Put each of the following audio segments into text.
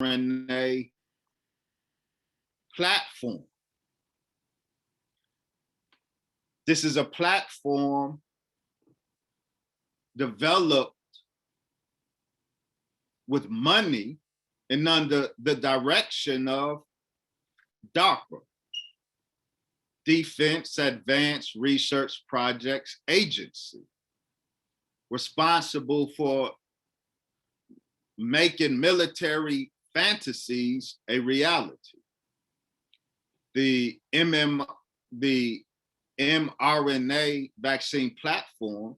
mRNA platform. This is a platform developed with money and under the direction of DARPA, Defense Advanced Research Projects Agency, responsible for making military fantasies a reality. The mRNA vaccine platform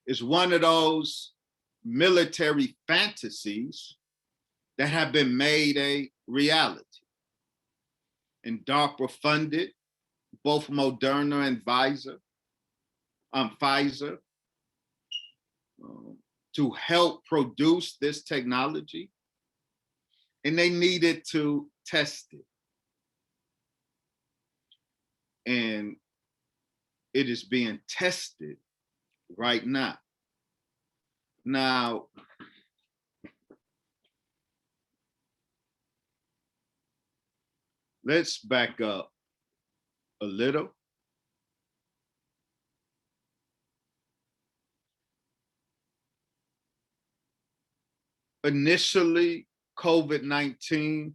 is one of those military fantasies that have been made a reality. And DARPA funded both Moderna and Pfizer to help produce this technology, and they needed to test it. And it is being tested right now. Now, let's back up a little. Initially, COVID-19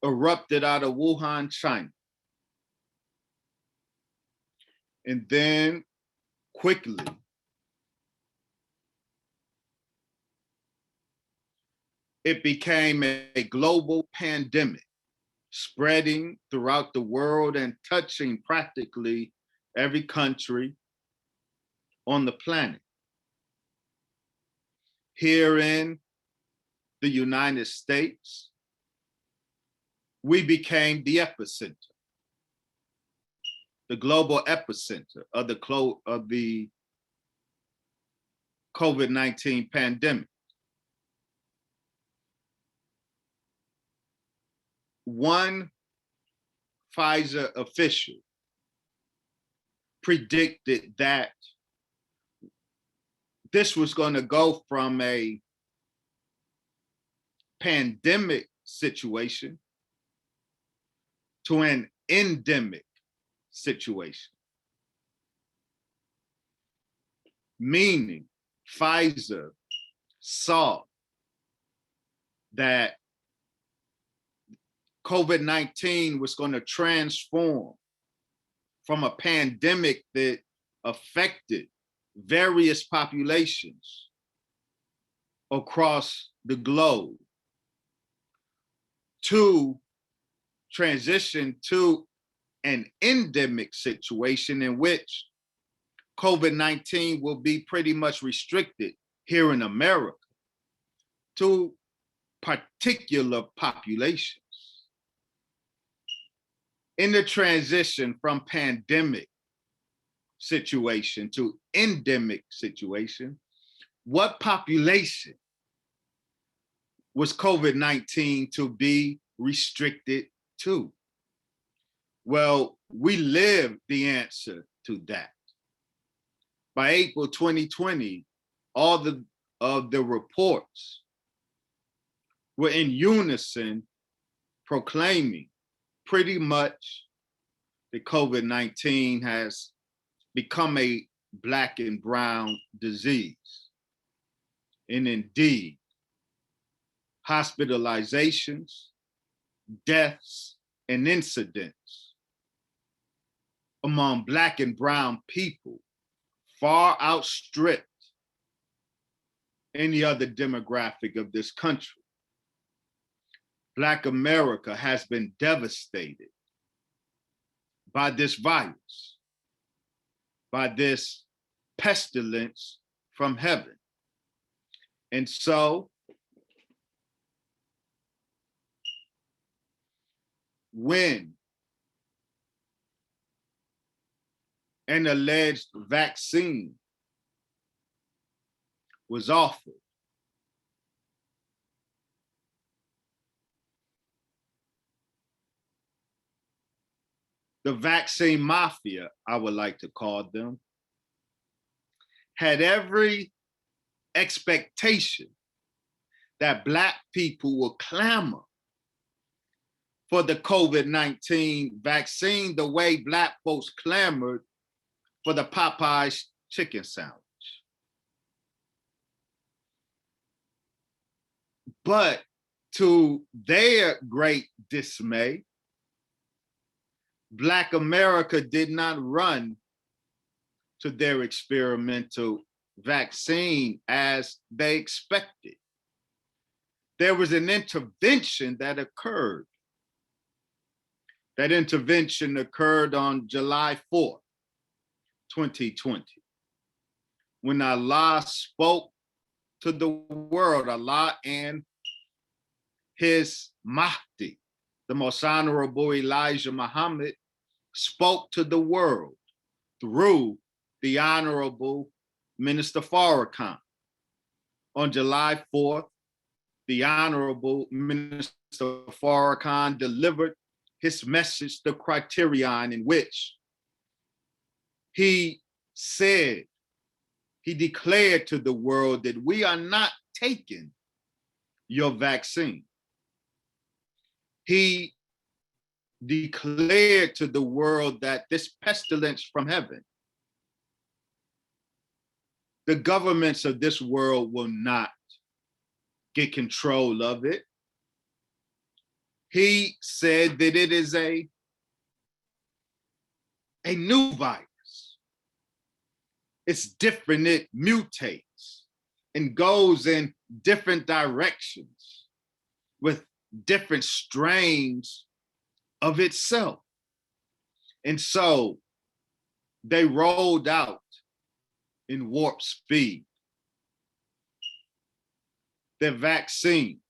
erupted out of Wuhan, China. And then quickly, it became a global pandemic, spreading throughout the world and touching practically every country on the planet. Here in the United States, we became the epicenter, the global epicenter of the COVID-19 pandemic. One Pfizer official predicted that this was going to go from a pandemic situation to an endemic situation. Meaning, Pfizer saw that COVID-19 was going to transform from a pandemic that affected various populations across the globe to transition to an endemic situation in which COVID-19 will be pretty much restricted here in America to particular populations. In the transition from pandemic situation to endemic situation, what population was COVID-19 to be restricted to? Well, we lived the answer to that. By April 2020, all of the reports were in unison proclaiming pretty much that COVID-19 has become a Black and brown disease. And indeed, hospitalizations, deaths, and incidents among Black and brown people far outstripped any other demographic of this country. Black America has been devastated by this virus, by this pestilence from heaven. And so, when an alleged vaccine was offered, the vaccine mafia, I would like to call them, had every expectation that Black people will clamor for the COVID-19 vaccine the way Black folks clamored for the Popeyes chicken sandwich. But to their great dismay, Black America did not run to their experimental vaccine as they expected. There was an intervention that occurred. That intervention occurred on July 4th, 2020, when Allah spoke to the world, Allah and his Mahdi, the most honorable Elijah Muhammad, spoke to the world through the Honorable Minister Farrakhan. On July 4th, the Honorable Minister Farrakhan delivered his message, the criterion in which he said, he declared to the world that we are not taking your vaccine. He declared to the world that this pestilence from heaven, the governments of this world will not get control of it. He said that it is a new virus. It's different, it mutates and goes in different directions with different strains of itself. And so they rolled out in warp speed their vaccines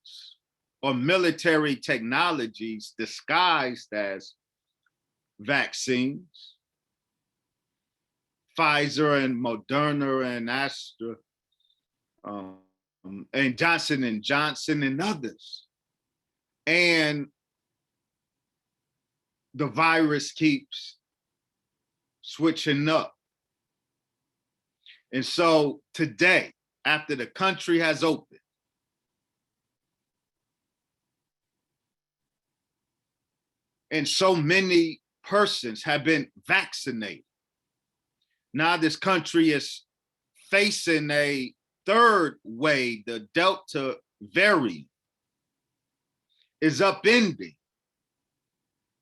or military technologies disguised as vaccines. Pfizer and Moderna and Astra and Johnson and Johnson and others. And the virus keeps switching up. And so today, after the country has opened, and so many persons have been vaccinated, now this country is facing a third wave. The Delta variant is upending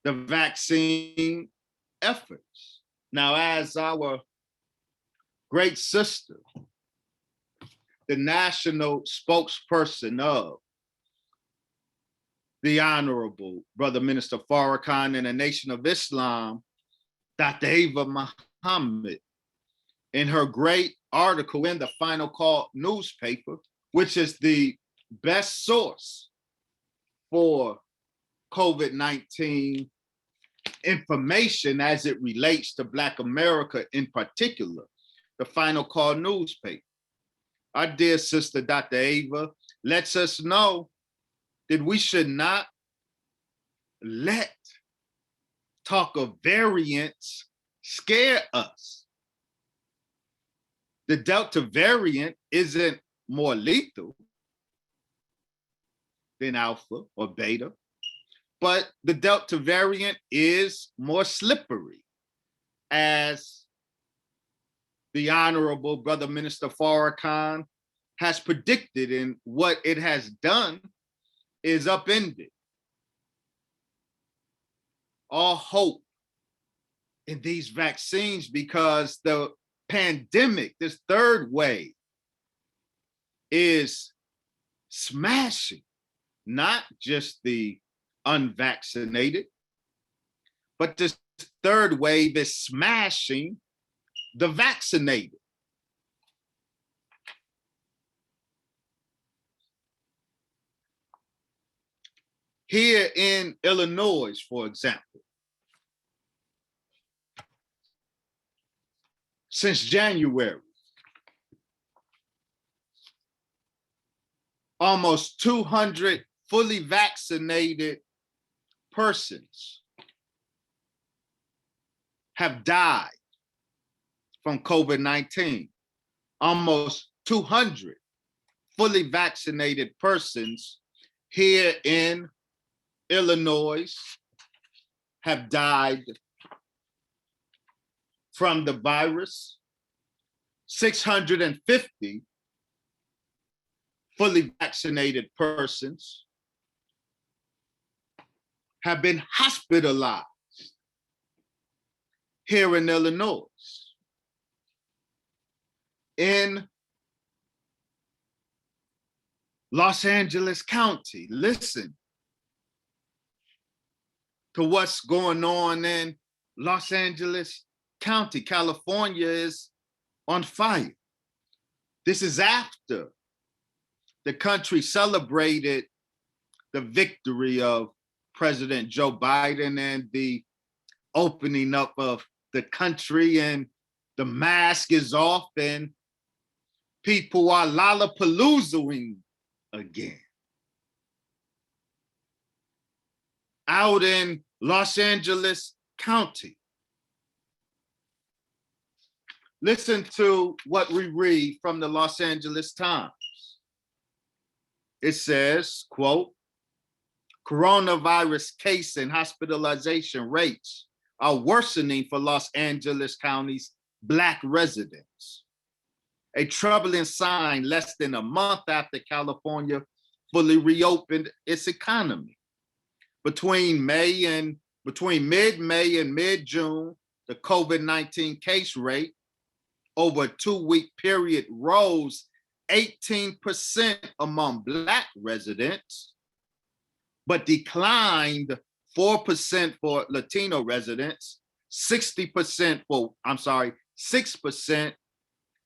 the vaccine efforts. Now, as our great sister, the national spokesperson of the Honorable Brother Minister Farrakhan and the Nation of Islam, Dr. Ava Muhammad, in her great article in the Final Call newspaper, which is the best source for COVID-19 information as it relates to Black America in particular, the Final Call newspaper. Our dear sister, Dr. Ava, lets us know that we should not let talk of variants scare us. The Delta variant isn't more lethal than Alpha or Beta, but the Delta variant is more slippery, as the Honorable Brother Minister Farrakhan has predicted, and what it has done is upended all hope in these vaccines, because the pandemic, this third wave, is smashing not just the unvaccinated, but this third wave is smashing the vaccinated. Here in Illinois, for example, since January, almost 200 fully vaccinated persons have died from COVID-19. Almost 200 fully vaccinated persons here in Illinois have died from the virus. 650 fully vaccinated persons have been hospitalized here in Illinois. In Los Angeles County, listen to what's going on in Los Angeles County. California is on fire. This is after the country celebrated the victory of President Joe Biden and the opening up of the country, and the mask is off and people are lollapaloozing again. Out in Los Angeles County, listen to what we read from the Los Angeles Times. It says, quote, coronavirus case and hospitalization rates are worsening for Los Angeles County's Black residents. A troubling sign less than a month after California fully reopened its economy. Between mid-May and mid-June, the COVID-19 case rate over a 2-week period rose 18% among Black residents, but declined 4% for Latino residents, 6%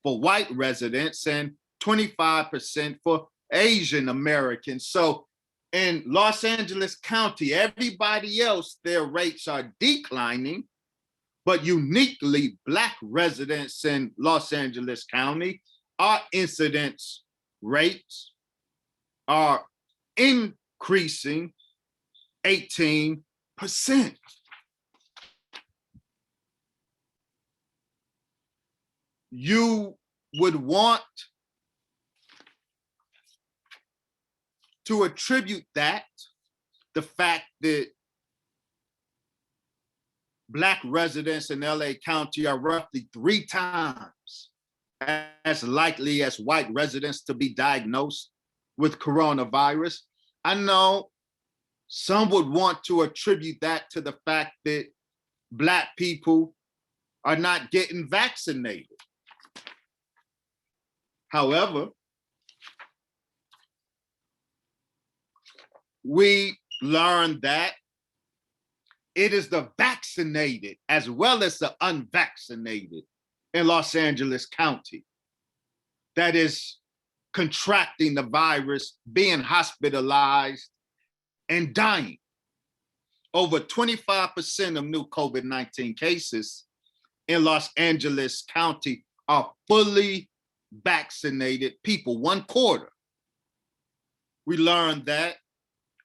for white residents, and 25% for Asian Americans. So in Los Angeles County, everybody else, their rates are declining, but uniquely Black residents in Los Angeles County, our incidence rates are increasing 18%. You would want to attribute that, the fact that Black residents in LA County are roughly 3 times as likely as white residents to be diagnosed with coronavirus. I know some would want to attribute that to the fact that Black people are not getting vaccinated. However, we learned that it is the vaccinated as well as the unvaccinated in Los Angeles County that is contracting the virus, being hospitalized, and dying. Over 25% of new COVID-19 cases in Los Angeles County are fully vaccinated people, 1/4. We learned that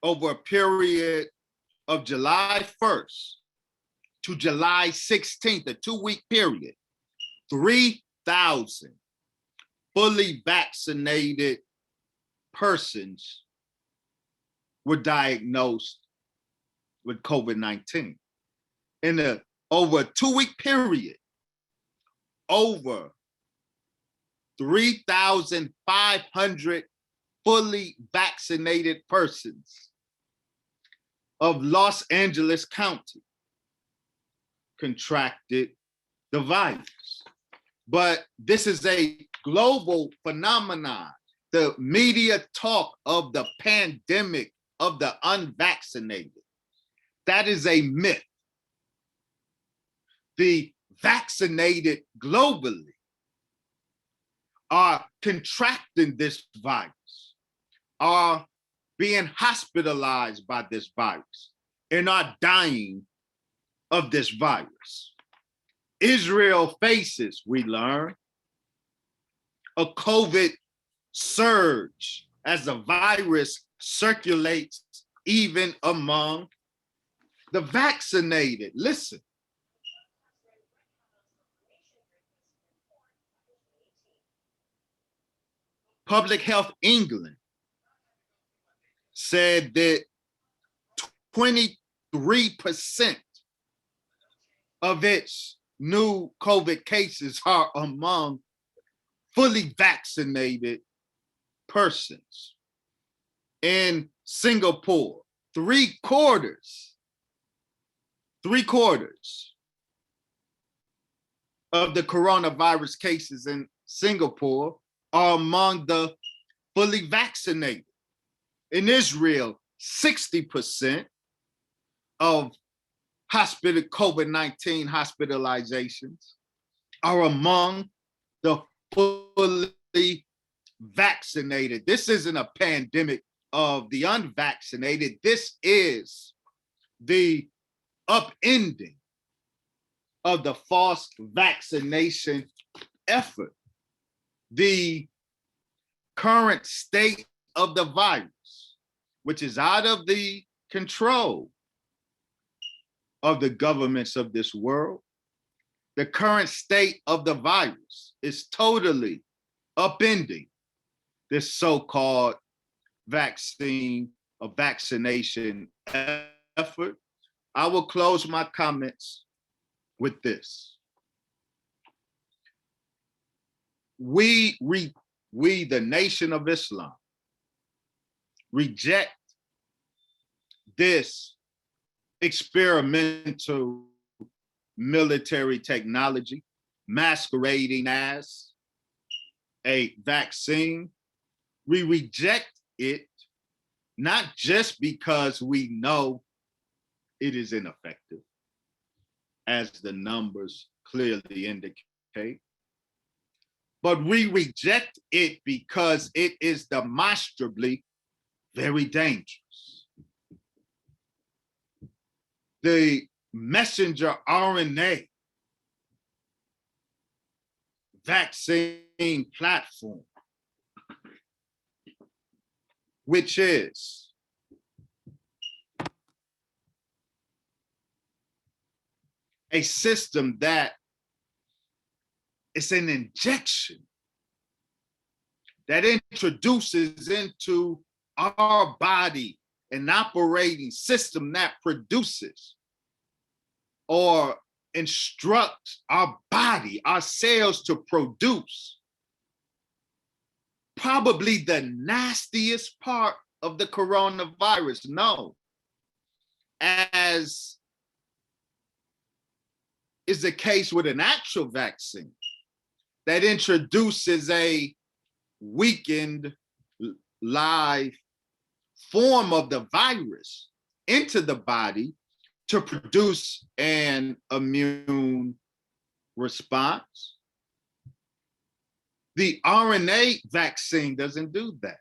over a period of July 1st to July 16th, a 2-week period, 3,000 fully vaccinated persons were diagnosed with COVID-19. In over a 2-week period, over 3,500 fully vaccinated persons of Los Angeles County contracted the virus. But this is a global phenomenon. The media talk of the pandemic of the unvaccinated. That is a myth. The vaccinated globally are contracting this virus, are being hospitalized by this virus, and are dying of this virus. Israel faces, we learn, a COVID surge as the virus circulates even among the vaccinated. Listen. Public Health England said that 23% of its new COVID cases are among fully vaccinated persons. In Singapore, three quarters of the coronavirus cases in Singapore are among the fully vaccinated. In Israel, 60% of COVID-19 hospitalizations are among the fully vaccinated. This isn't a pandemic of the unvaccinated. This is the upending of the false vaccination effort. The current state of the virus, which is out of the control of the governments of this world, the current state of the virus is totally upending this so-called vaccine or vaccination effort. I will close my comments with this. We, the Nation of Islam, reject this experimental military technology masquerading as a vaccine. We reject it not just because we know it is ineffective, as the numbers clearly indicate, but we reject it because it is demonstrably very dangerous. The messenger RNA vaccine platform, which is a system that is an injection that introduces into our body an operating system that produces or instructs our body, our cells, to produce probably the nastiest part of the coronavirus. No, as is the case with an actual vaccine that introduces a weakened live form of the virus into the body to produce an immune response. The RNA vaccine doesn't do that.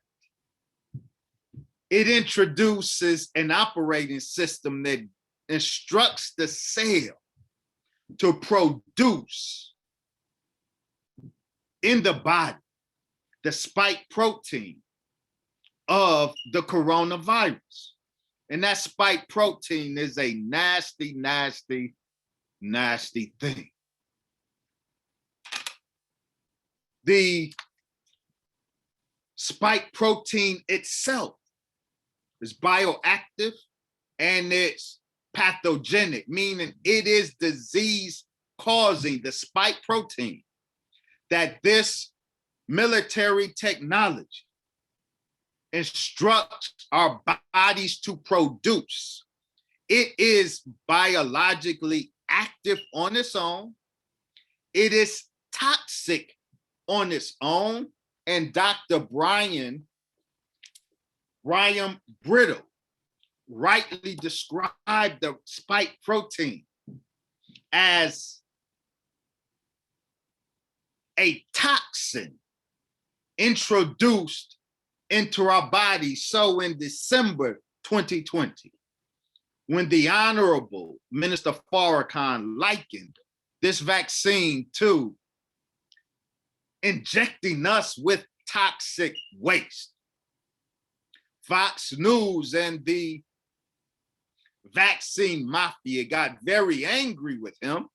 It introduces an operating system that instructs the cell to produce in the body the spike protein of the coronavirus. And that spike protein is a nasty, nasty, nasty thing. The spike protein itself is bioactive and it's pathogenic, meaning it is disease causing. The spike protein that this military technology instructs our bodies to produce, it is biologically active on its own. It is toxic on its own. And Dr. Brian Brittle rightly described the spike protein as a toxin introduced into our body. So in December 2020, when the Honorable Minister Farrakhan likened this vaccine to injecting us with toxic waste, Fox News and the vaccine mafia got very angry with him,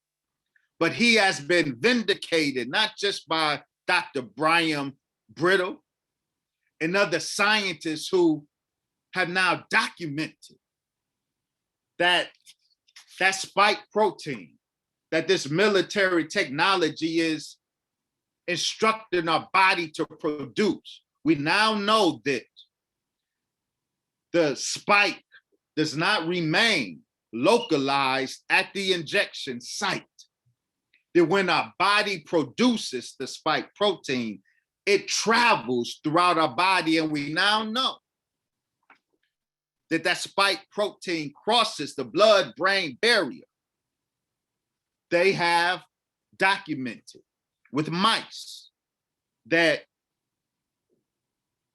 but he has been vindicated, not just by Dr. Brian Brittle, and other scientists who have now documented that spike protein, that this military technology is instructing our body to produce. We now know that the spike does not remain localized at the injection site. That when our body produces the spike protein, it travels throughout our body, and we now know that spike protein crosses the blood-brain barrier. They have documented with mice that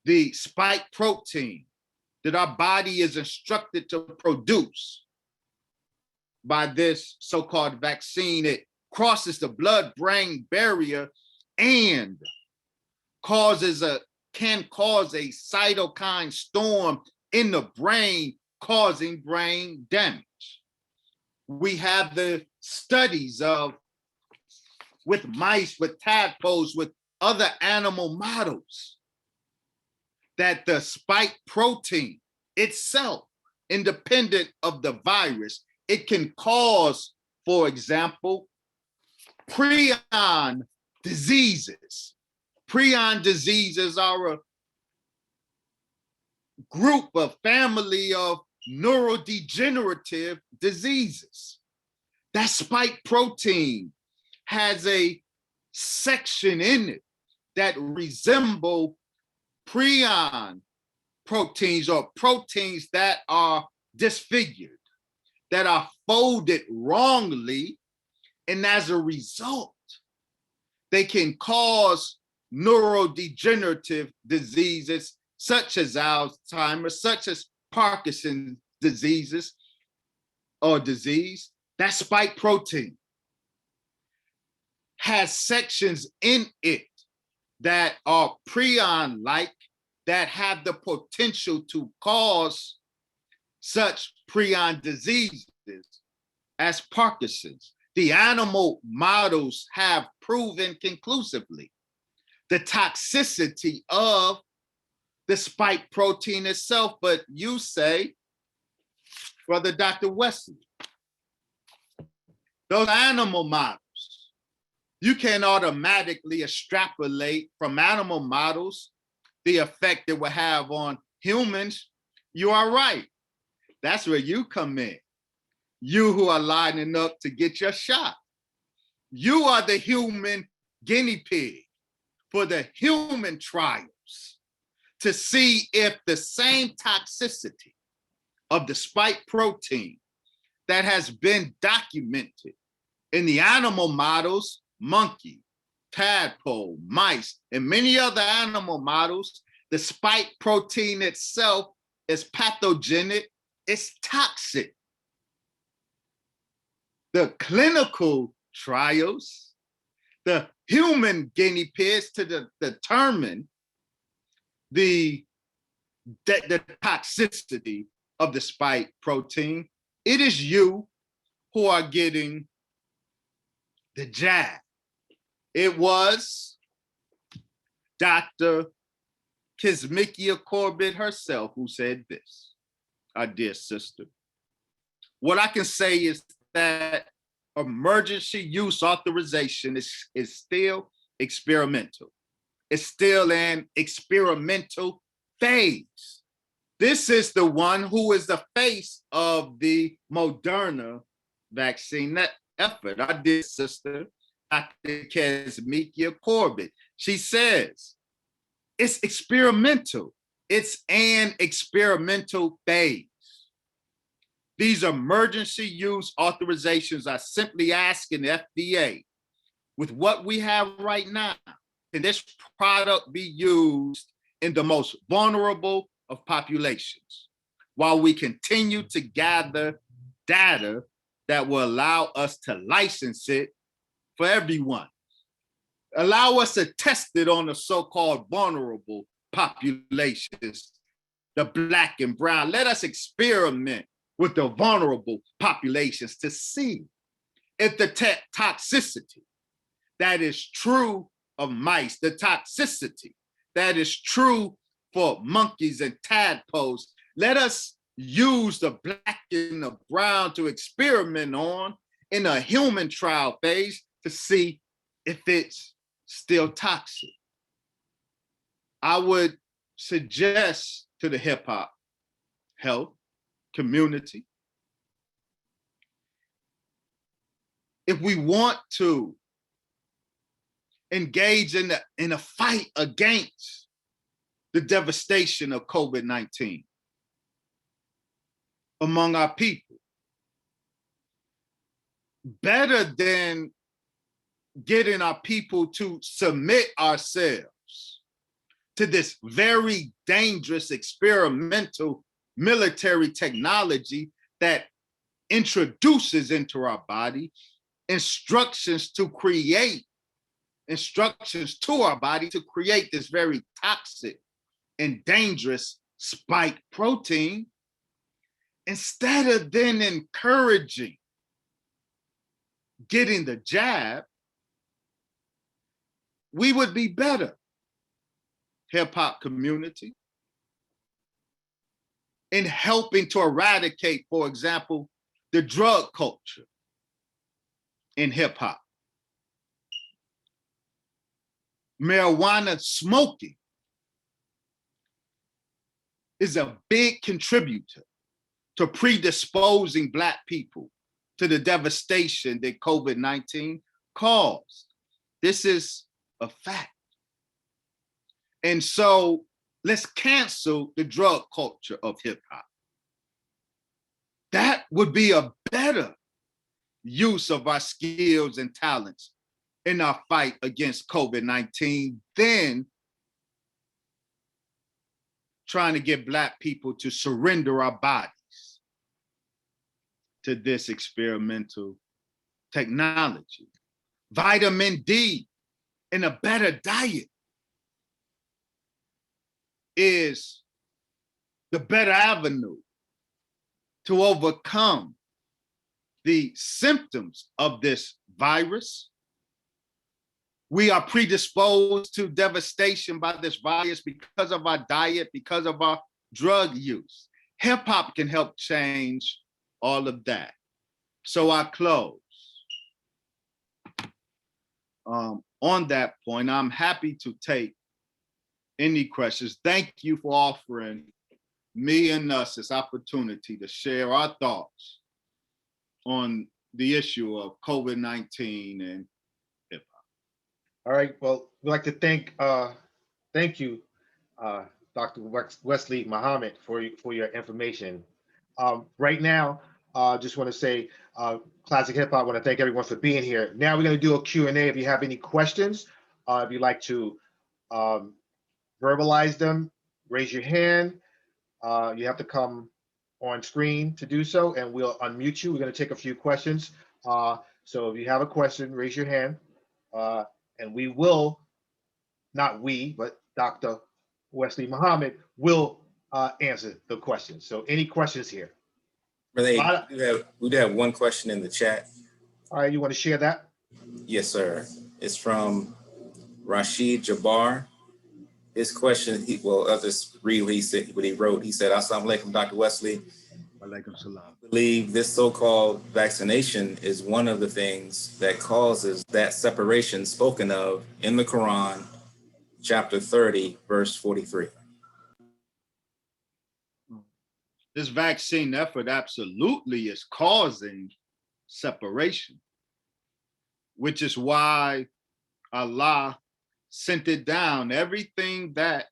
the spike protein that our body is instructed to produce by this so-called vaccine, it crosses the blood-brain barrier and can cause a cytokine storm in the brain, causing brain damage. We have the studies with mice, with tadpoles, with other animal models, that the spike protein itself, independent of the virus, it can cause, for example, prion diseases. Prion diseases are a group, a family of neurodegenerative diseases. That spike protein has a section in it that resemble prion proteins, or proteins that are disfigured, that are folded wrongly, and as a result, they can cause neurodegenerative diseases such as Alzheimer's, such as Parkinson's disease. That spike protein has sections in it that are prion-like, that have the potential to cause such prion diseases as Parkinson's. The animal models have proven conclusively the toxicity of the spike protein itself, but you say, Brother Dr. Wesley, those animal models, you can automatically extrapolate from animal models the effect it will have on humans. You are right. That's where you come in. You who are lining up to get your shot. You are the human guinea pig for the human trials to see if the same toxicity of the spike protein that has been documented in the animal models, monkey, tadpole, mice, and many other animal models, the spike protein itself is pathogenic, it's toxic. The clinical trials, the human guinea pigs to determine the toxicity of the spike protein, it is you who are getting the jab. It was Dr. Kizzmekia Corbett herself who said this, our dear sister. What I can say is that emergency use authorization is still experimental. It's still an experimental phase. This is the one who is the face of the Moderna vaccine effort. Our dear sister, Dr. Kizzmekia Corbett, she says, it's experimental. It's an experimental phase. These emergency use authorizations are simply asking the FDA, with what we have right now, can this product be used in the most vulnerable of populations, while we continue to gather data that will allow us to license it for everyone. Allow us to test it on the so-called vulnerable populations, the Black and brown. Let us experiment with the vulnerable populations to see if the toxicity that is true of mice, the toxicity that is true for monkeys and tadpoles. Let us use the black and the brown to experiment on in a human trial phase to see if it's still toxic. I would suggest to the hip hop health community, if we want to engage in a fight against the devastation of COVID-19 among our people, better than getting our people to submit ourselves to this very dangerous experimental military technology that introduces into our body instructions to our body to create this very toxic and dangerous spike protein, instead of then encouraging getting the jab, we would be better, hip hop community, in helping to eradicate, for example, the drug culture in hip hop. Marijuana smoking is a big contributor to predisposing Black people to the devastation that COVID-19 caused. This is a fact. And so let's cancel the drug culture of hip hop. That would be a better use of our skills and talents in our fight against COVID-19 than trying to get Black people to surrender our bodies to this experimental technology. Vitamin D and a better diet is the better avenue to overcome the symptoms of this virus. We are predisposed to devastation by this virus because of our diet, because of our drug use. Hip hop can help change all of that. So I close. On that point, I'm happy to take any questions. Thank you for offering me and us this opportunity to share our thoughts on the issue of COVID-19 and hip hop. All right. Well, we'd like to thank you, Dr. Wesley Muhammad, for your information. Right now, just want to say, Classic Hip Hop, I want to thank everyone for being here. Now we're going to do a Q&A. If you have any questions, if you'd like to verbalize them, raise your hand. You have to come on screen to do so, and we'll unmute you. We're going to take a few questions. So if you have a question, raise your hand, and we will, not we, but Dr. Wesley Muhammad will answer the questions. So any questions here? We do have one question in the chat. All right, you want to share that? Yes, sir. It's from Rashid Jabbar. His question, I'll just release it, what he wrote. He said, Assalamu alaikum, Dr. Wesley. Walaikum salam. I believe this so-called vaccination is one of the things that causes that separation spoken of in the Quran, chapter 30, verse 43. This vaccine effort absolutely is causing separation, which is why Allah sent it down. Everything that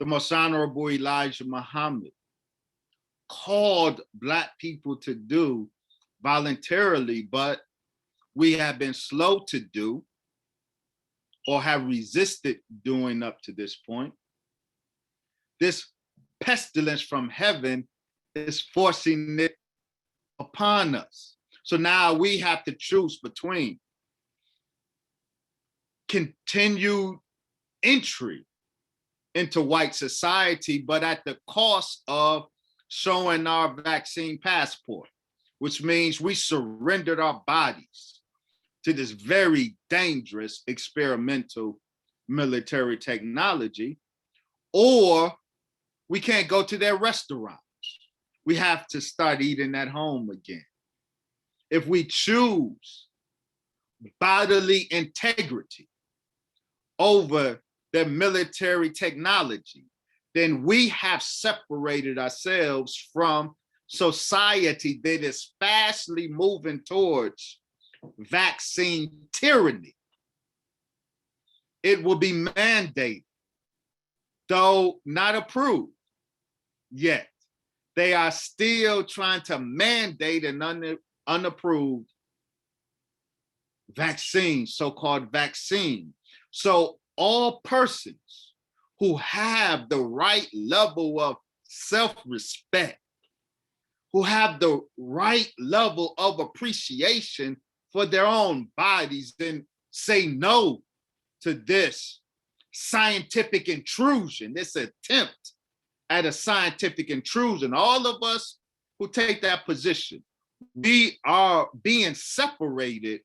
the Most Honorable Elijah Muhammad called Black people to do voluntarily, but we have been slow to do or have resisted doing up to this point. This pestilence from heaven is forcing it upon us. So now we have to choose between continued entry into white society, but at the cost of showing our vaccine passport, which means we surrendered our bodies to this very dangerous experimental military technology, or we can't go to their restaurants. We have to start eating at home again. If we choose bodily integrity over the military technology, then we have separated ourselves from society that is fastly moving towards vaccine tyranny. It will be mandated, though not approved yet. They are still trying to mandate an unapproved vaccine, so-called vaccine. So all persons who have the right level of self-respect, who have the right level of appreciation for their own bodies, then say no to this scientific intrusion, this attempt at a scientific intrusion. All of us who take that position, we are being separated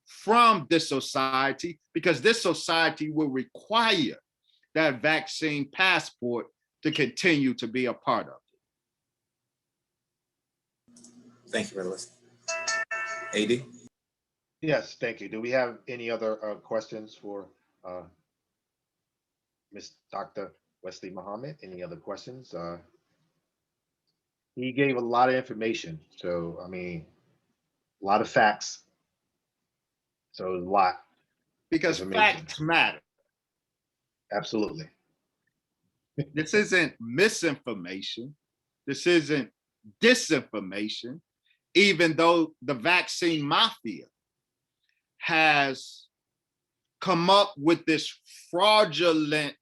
from this society because this society will require that vaccine passport to continue to be a part of it. Thank you, Brother Wesley. AD? Yes, thank you. Do we have any other questions for Ms. Dr. Wesley Muhammad? Any other questions? He gave a lot of information. So, I mean, a lot of facts. So a lot. Because facts matter. Absolutely. This isn't misinformation. This isn't disinformation, even though the vaccine mafia has come up with this fraudulent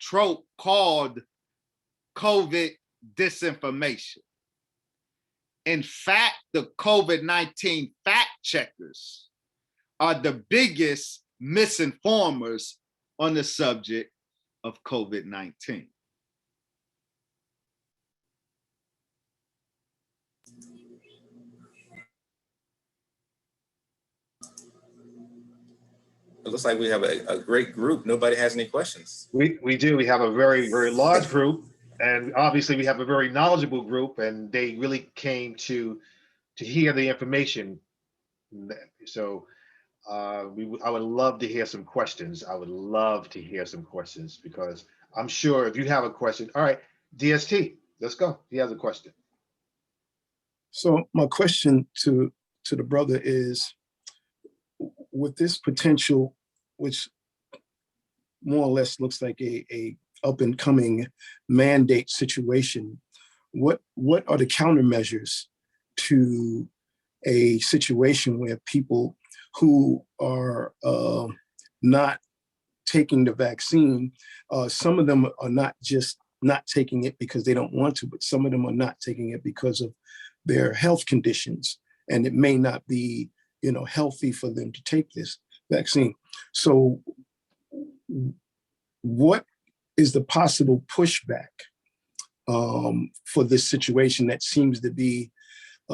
trope called COVID disinformation. In fact, the COVID-19 fact checkers are the biggest misinformers on the subject of COVID-19. It looks like we have a great group. Nobody has any questions. We do. We have a very, very large group. And obviously we have a very knowledgeable group, and they really came to hear the information. So I would love to hear some questions. I would love to hear some questions, because I'm sure if you have a question. All right, DST, let's go. He has a question. So my question to the brother is, with this potential, which more or less looks like a up and coming mandate situation, what are the countermeasures to a situation where people who are not taking the vaccine, some of them are not just not taking it because they don't want to, but some of them are not taking it because of their health conditions, and it may not be, healthy for them to take this vaccine. So what is the possible pushback for this situation that seems to be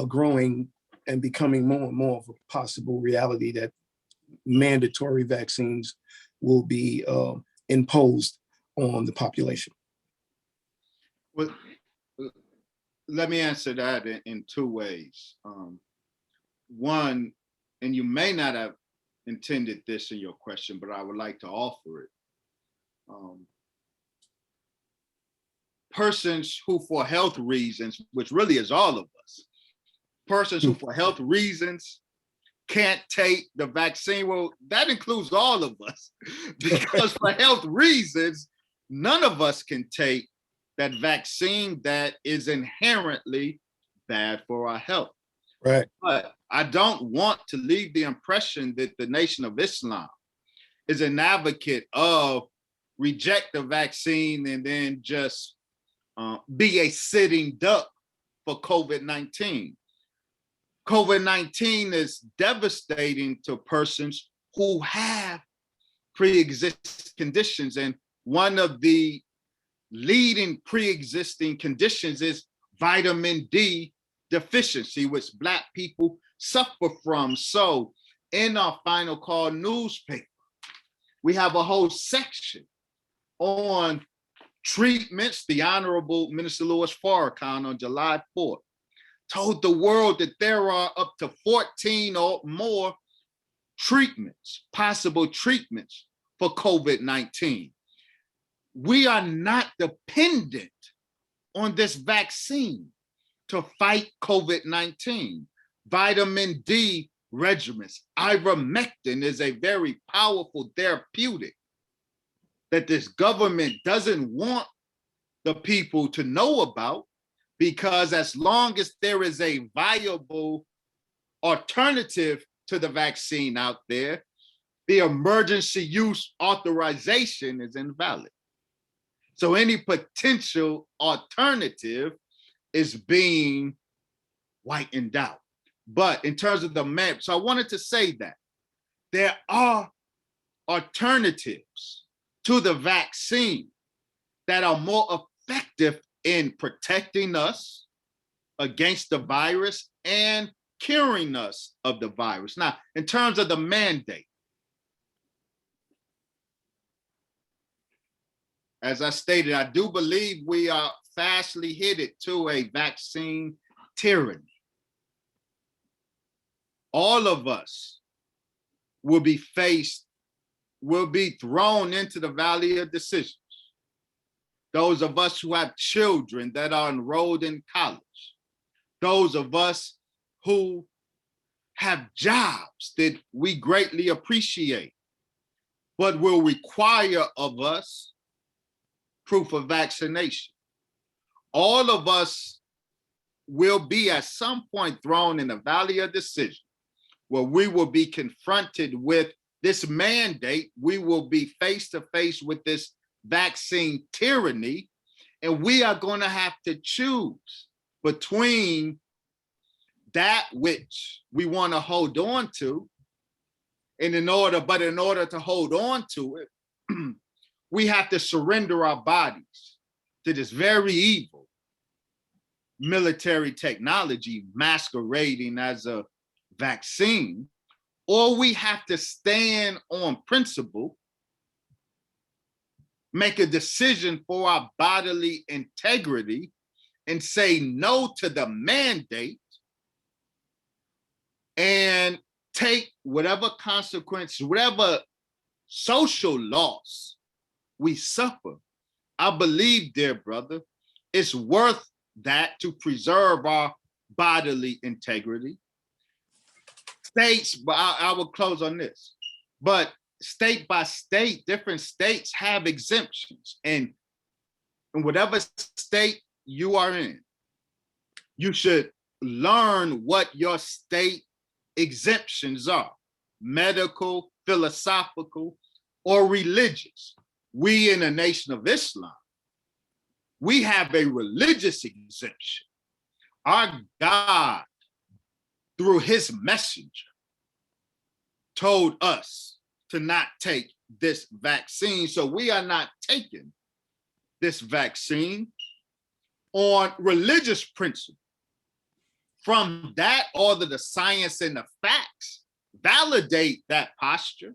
growing and becoming more and more of a possible reality, that mandatory vaccines will be imposed on the population? Well, let me answer that in two ways. One, and you may not have intended this in your question, but I would like to offer it. Persons who for health reasons, which really is all of us, persons who for health reasons can't take the vaccine, well, that includes all of us, because for health reasons, none of us can take that vaccine that is inherently bad for our health. Right. But I don't want to leave the impression that the Nation of Islam is an advocate of reject the vaccine and then just be a sitting duck for COVID-19. COVID-19 is devastating to persons who have pre-existing conditions. And one of the leading pre-existing conditions is vitamin D deficiency, which Black people suffer from. So in our Final Call newspaper, we have a whole section on treatments. The Honorable Minister Louis Farrakhan on July 4th told the world that there are up to 14 or more treatments, possible treatments for COVID-19. We are not dependent on this vaccine to fight COVID-19. Vitamin D regimens, ivermectin is a very powerful therapeutic that this government doesn't want the people to know about, because as long as there is a viable alternative to the vaccine out there, the emergency use authorization is invalid. So any potential alternative is being whitened out. But in terms of the map, so I wanted to say that there are alternatives to the vaccine that are more effective in protecting us against the virus and curing us of the virus. Now, in terms of the mandate, as I stated, I do believe we are fastly headed to a vaccine tyranny. All of us will be thrown into the valley of decisions. Those of us who have children that are enrolled in college, those of us who have jobs that we greatly appreciate, but will require of us proof of vaccination. All of us will be at some point thrown in the valley of decision, where we will be confronted with this mandate. We will be face to face with this vaccine tyranny, and we are going to have to choose between that which we want to hold on to, and in order to hold on to it, we have to surrender our bodies to this very evil military technology masquerading as a vaccine, or we have to stand on principle, make a decision for our bodily integrity, and say no to the mandate and take whatever consequence, whatever social loss we suffer. I believe, dear brother, it's worth that to preserve our bodily integrity. States, but I will close on this, but state by state, different states have exemptions, and in whatever state you are in, you should learn what your state exemptions are: medical, philosophical, or religious. We in the Nation of Islam, we have a religious exemption. Our God, through his messenger, told us to not take this vaccine. So we are not taking this vaccine on religious principle. From that, all of the science and the facts validate that posture,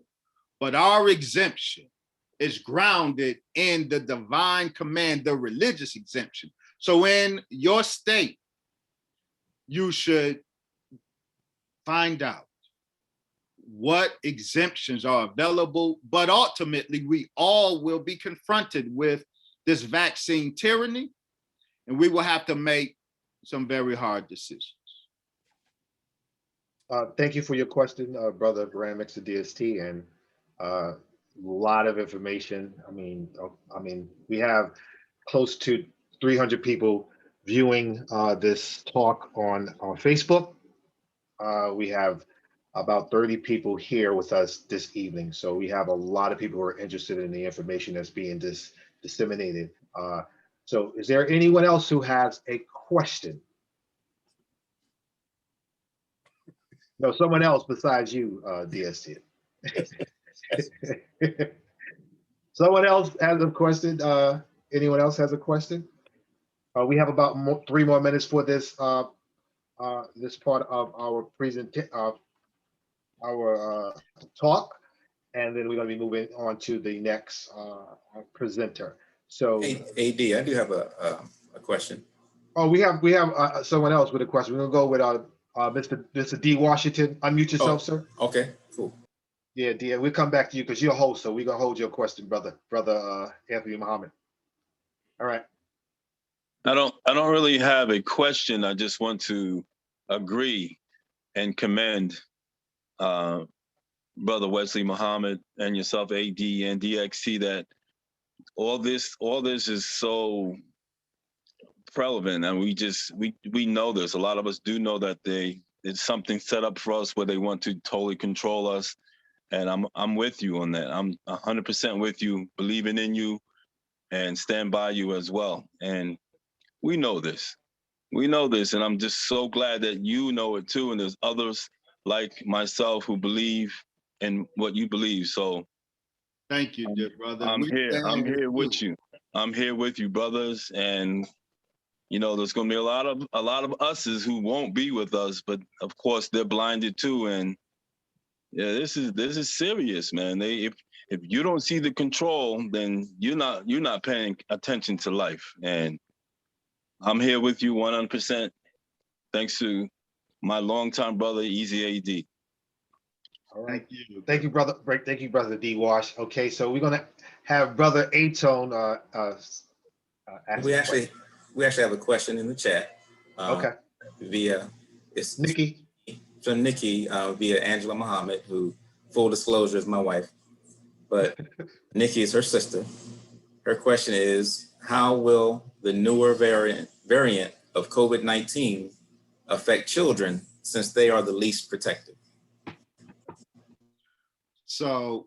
but our exemption is grounded in the divine command, the religious exemption. So in your state, you should find out what exemptions are available, but ultimately we all will be confronted with this vaccine tyranny, and we will have to make some very hard decisions. Thank you for your question, Brother Grammix of DST, and a lot of information. I mean, we have close to 300 people viewing this talk on Facebook. We have about 30 people here with us this evening. So we have a lot of people who are interested in the information that's being disseminated. So is there anyone else who has a question? No, someone else besides you, DST. Someone else has a question. Anyone else has a question? We have about 3 more minutes for this this part of our talk, and then we're going to be moving on to the next presenter. So, Hey, AD, I do have a question. oh, we have someone else with a question. We're going to go with Mr. D. Washington. Unmute yourself, sir. Okay, cool. Yeah, D. We'll come back to you because you're a host, so we're going to hold your question, brother Anthony Muhammad. All right. I don't really have a question. I just want to agree and commend Brother Wesley Muhammad and yourself, AD and DXT, that all this is so prevalent, and we know this. A lot of us do know that it's something set up for us where they want to totally control us. And I'm with you on that. I'm 100% with you, believing in you, and stand by you as well. And we know this. We know this, and I'm just so glad that you know it too. And there's others like myself who believe in what you believe. So thank you, dear brother. I'm here with you. I'm here with you, brothers. And you know, there's gonna be a lot of us's who won't be with us, but of course they're blinded too. And yeah, this is serious, man. If you don't see the control, then you're not paying attention to life. And I'm here with you 100%. Thanks to my longtime brother, Easy AD. All right. Thank you, brother. Thank you, brother D. Wash. Okay, so we're gonna have brother Atone. We actually have a question in the chat. Okay. It's Nikki. from Nikki via Angela Muhammad, who, full disclosure, is my wife, but Nikki is her sister. Her question is, how will the newer variant of COVID-19 affect children since they are the least protected? So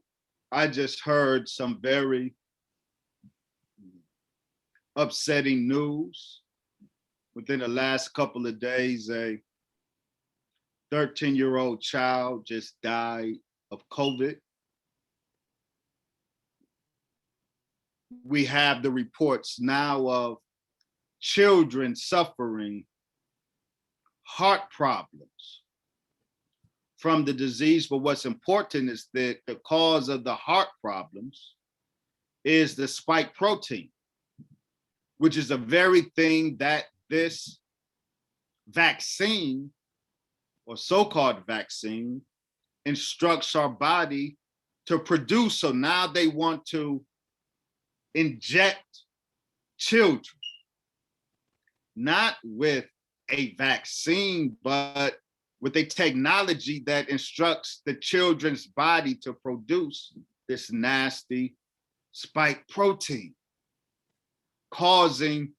I just heard some very upsetting news. Within the last couple of days, a 13-year-old child just died of COVID. We have the reports now of children suffering heart problems from the disease. But what's important is that the cause of the heart problems is the spike protein, which is the very thing that this vaccine, or so-called vaccine, instructs our body to produce. So now they want to inject children, not with a vaccine, but with a technology that instructs the children's body to produce this nasty spike protein, causing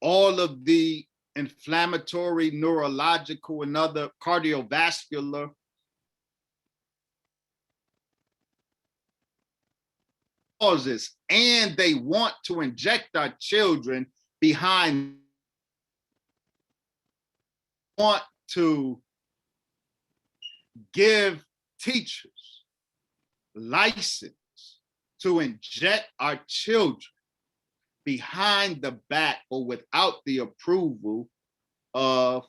all of the inflammatory, neurological, and other cardiovascular causes. And they want to inject our children behind, want to give teachers license to inject our children behind the back or without the approval of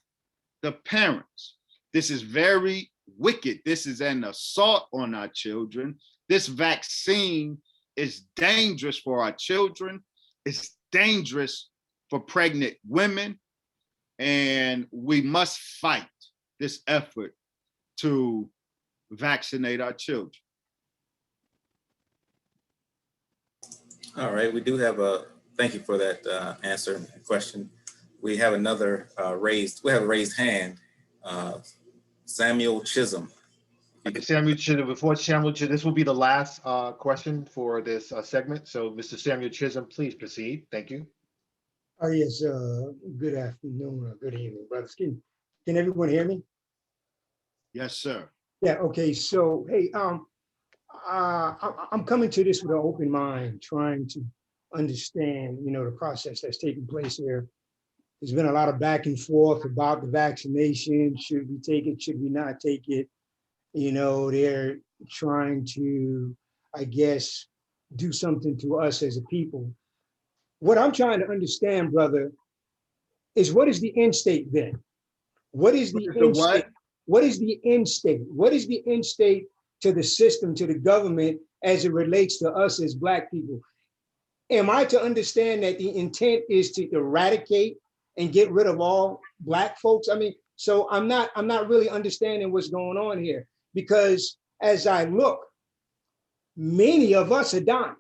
the parents. This is very wicked. This is an assault on our children. This vaccine is dangerous for our children. It's dangerous for pregnant women. And we must fight this effort to vaccinate our children. All right, we do have thank you for that answer and question. We have another raised hand, Samuel Chisholm. Samuel Chisholm, before Samuel Chisholm, this will be the last question for this segment. So Mr. Samuel Chisholm, please proceed. Thank you. Oh, yes, good afternoon or good evening, brothers. Can everyone hear me? Yes, sir. Yeah, okay, so, hey, I'm coming to this with an open mind, trying to understand, the process that's taking place here. There's been a lot of back and forth about the vaccination. Should we take it? Should we not take it? They're trying to, I guess, do something to us as a people. What I'm trying to understand, brother, is what is the end state then? What is the end state? What is the end state? What is the end state to the system, to the government, as it relates to us as Black people. Am I to understand that the intent is to eradicate and get rid of all Black folks? I mean, so I'm not really understanding what's going on here, because as I look, many of us are dying.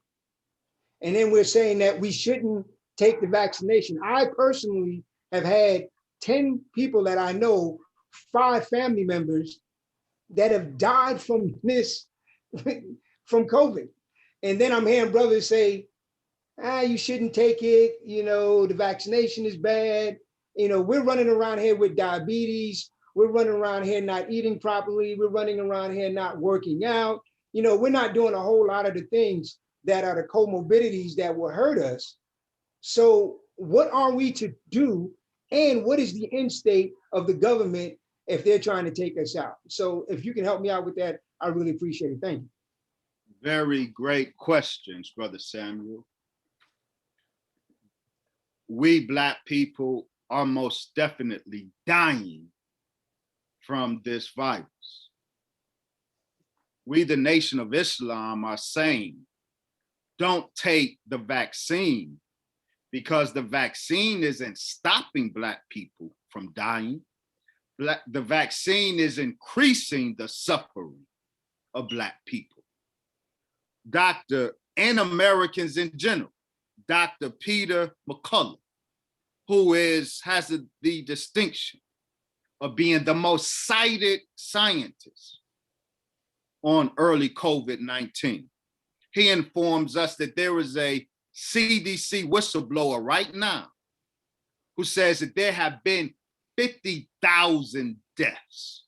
And then we're saying that we shouldn't take the vaccination. I personally have had 10 people that I know, 5 family members that have died from this, from COVID. And then I'm hearing brothers say, you shouldn't take it, the vaccination is bad. We're running around here with diabetes. We're running around here not eating properly. We're running around here not working out. We're not doing a whole lot of the things that are the comorbidities that will hurt us. So what are we to do? And what is the end state of the government if they're trying to take us out? So if you can help me out with that, I really appreciate it. Thank you. Very great questions, Brother Samuel. We Black people are most definitely dying from this virus. We, the Nation of Islam, are saying, don't take the vaccine, because the vaccine isn't stopping Black people from dying. The vaccine is increasing the suffering of Black people. And Americans in general, Dr. Peter McCullough, who has the distinction of being the most cited scientist on early COVID-19. He informs us that there is a CDC whistleblower right now who says that there have been 50,000 deaths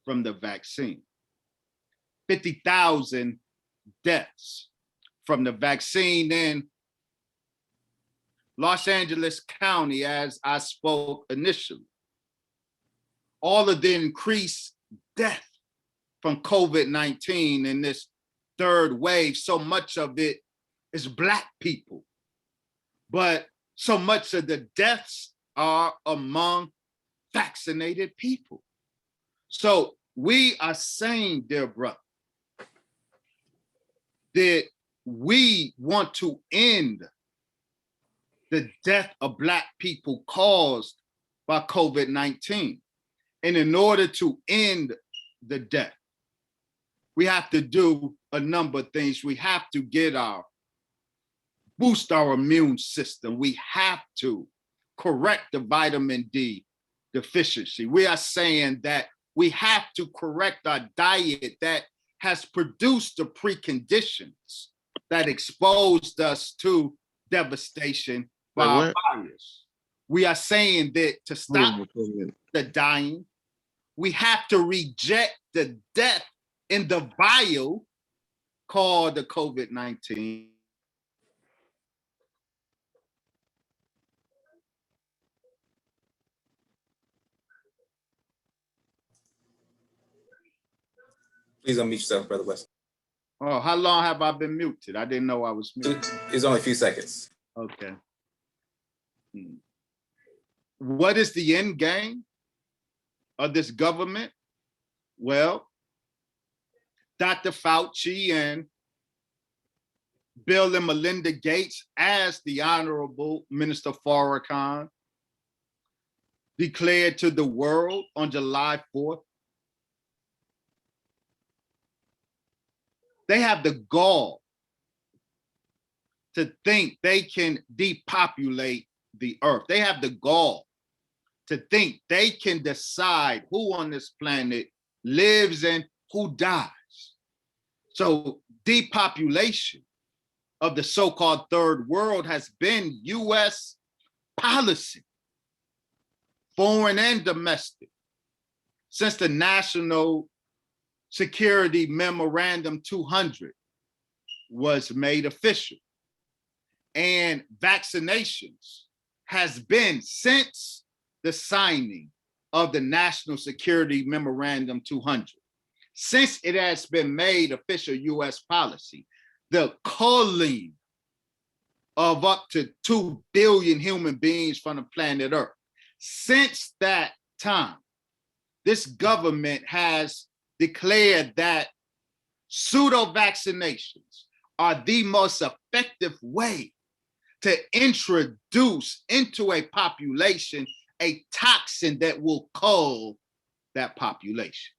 from the vaccine. 50,000 deaths from the vaccine in Los Angeles County, as I spoke initially. All of the increased death from COVID-19 in this third wave, so much of it is Black people, but so much of the deaths are among vaccinated people. So we are saying, dear brother, that we want to end the death of Black people caused by COVID-19. And in order to end the death, we have to do a number of things. We have to boost our immune system. We have to correct the vitamin D deficiency. We are saying that we have to correct our diet that has produced the preconditions that exposed us to devastation by our virus. We are saying that to stop the dying, we have to reject the death in the vial called the COVID-19. Please unmute yourself, Brother Wesley. Oh, how long have I been muted? I didn't know I was muted. It's only a few seconds. Okay. What is the end game of this government? Well, Dr. Fauci and Bill and Melinda Gates, as the Honorable Minister Farrakhan declared to the world on July 4th, they have the gall to think they can depopulate the earth. They have the gall to think they can decide who on this planet lives and who dies. So depopulation of the so-called third world has been US policy, foreign and domestic, since the National Security Memorandum 200 was made official. And vaccinations has been since the signing of the National Security Memorandum 200. Since it has been made official US policy, the culling of up to 2 billion human beings from the planet Earth. Since that time, this government has declared that Pseudo vaccinations are the most effective way to introduce into a population a toxin that will cull that population.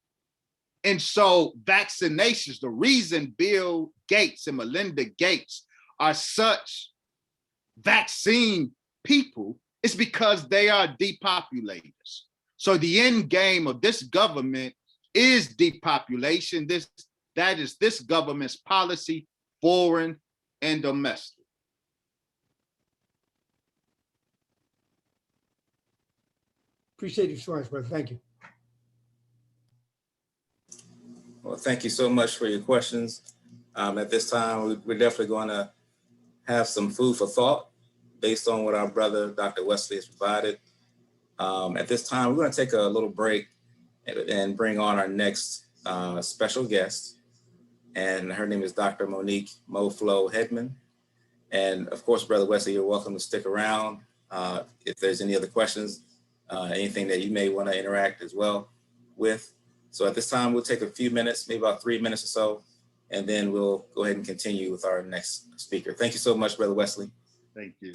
And so vaccinations, the reason Bill Gates and Melinda Gates are such vaccine people is because they are depopulators. So the end game of this government is depopulation. That is this government's policy, foreign and domestic. Appreciate your response, brother. Thank you. Well, thank you so much for your questions. At this time, we're definitely going to have some food for thought based on what our brother, Dr. Wesley, has provided. At this time, we're going to take a little break and bring on our next special guest. And her name is Dr. Monique Moflo Hedmann. And of course, Brother Wesley, you're welcome to stick around. If there's any other questions, anything that you may want to interact as well with. So at this time, we'll take a few minutes, maybe about 3 minutes or so, and then we'll go ahead and continue with our next speaker. Thank you so much, Brother Wesley. Thank you.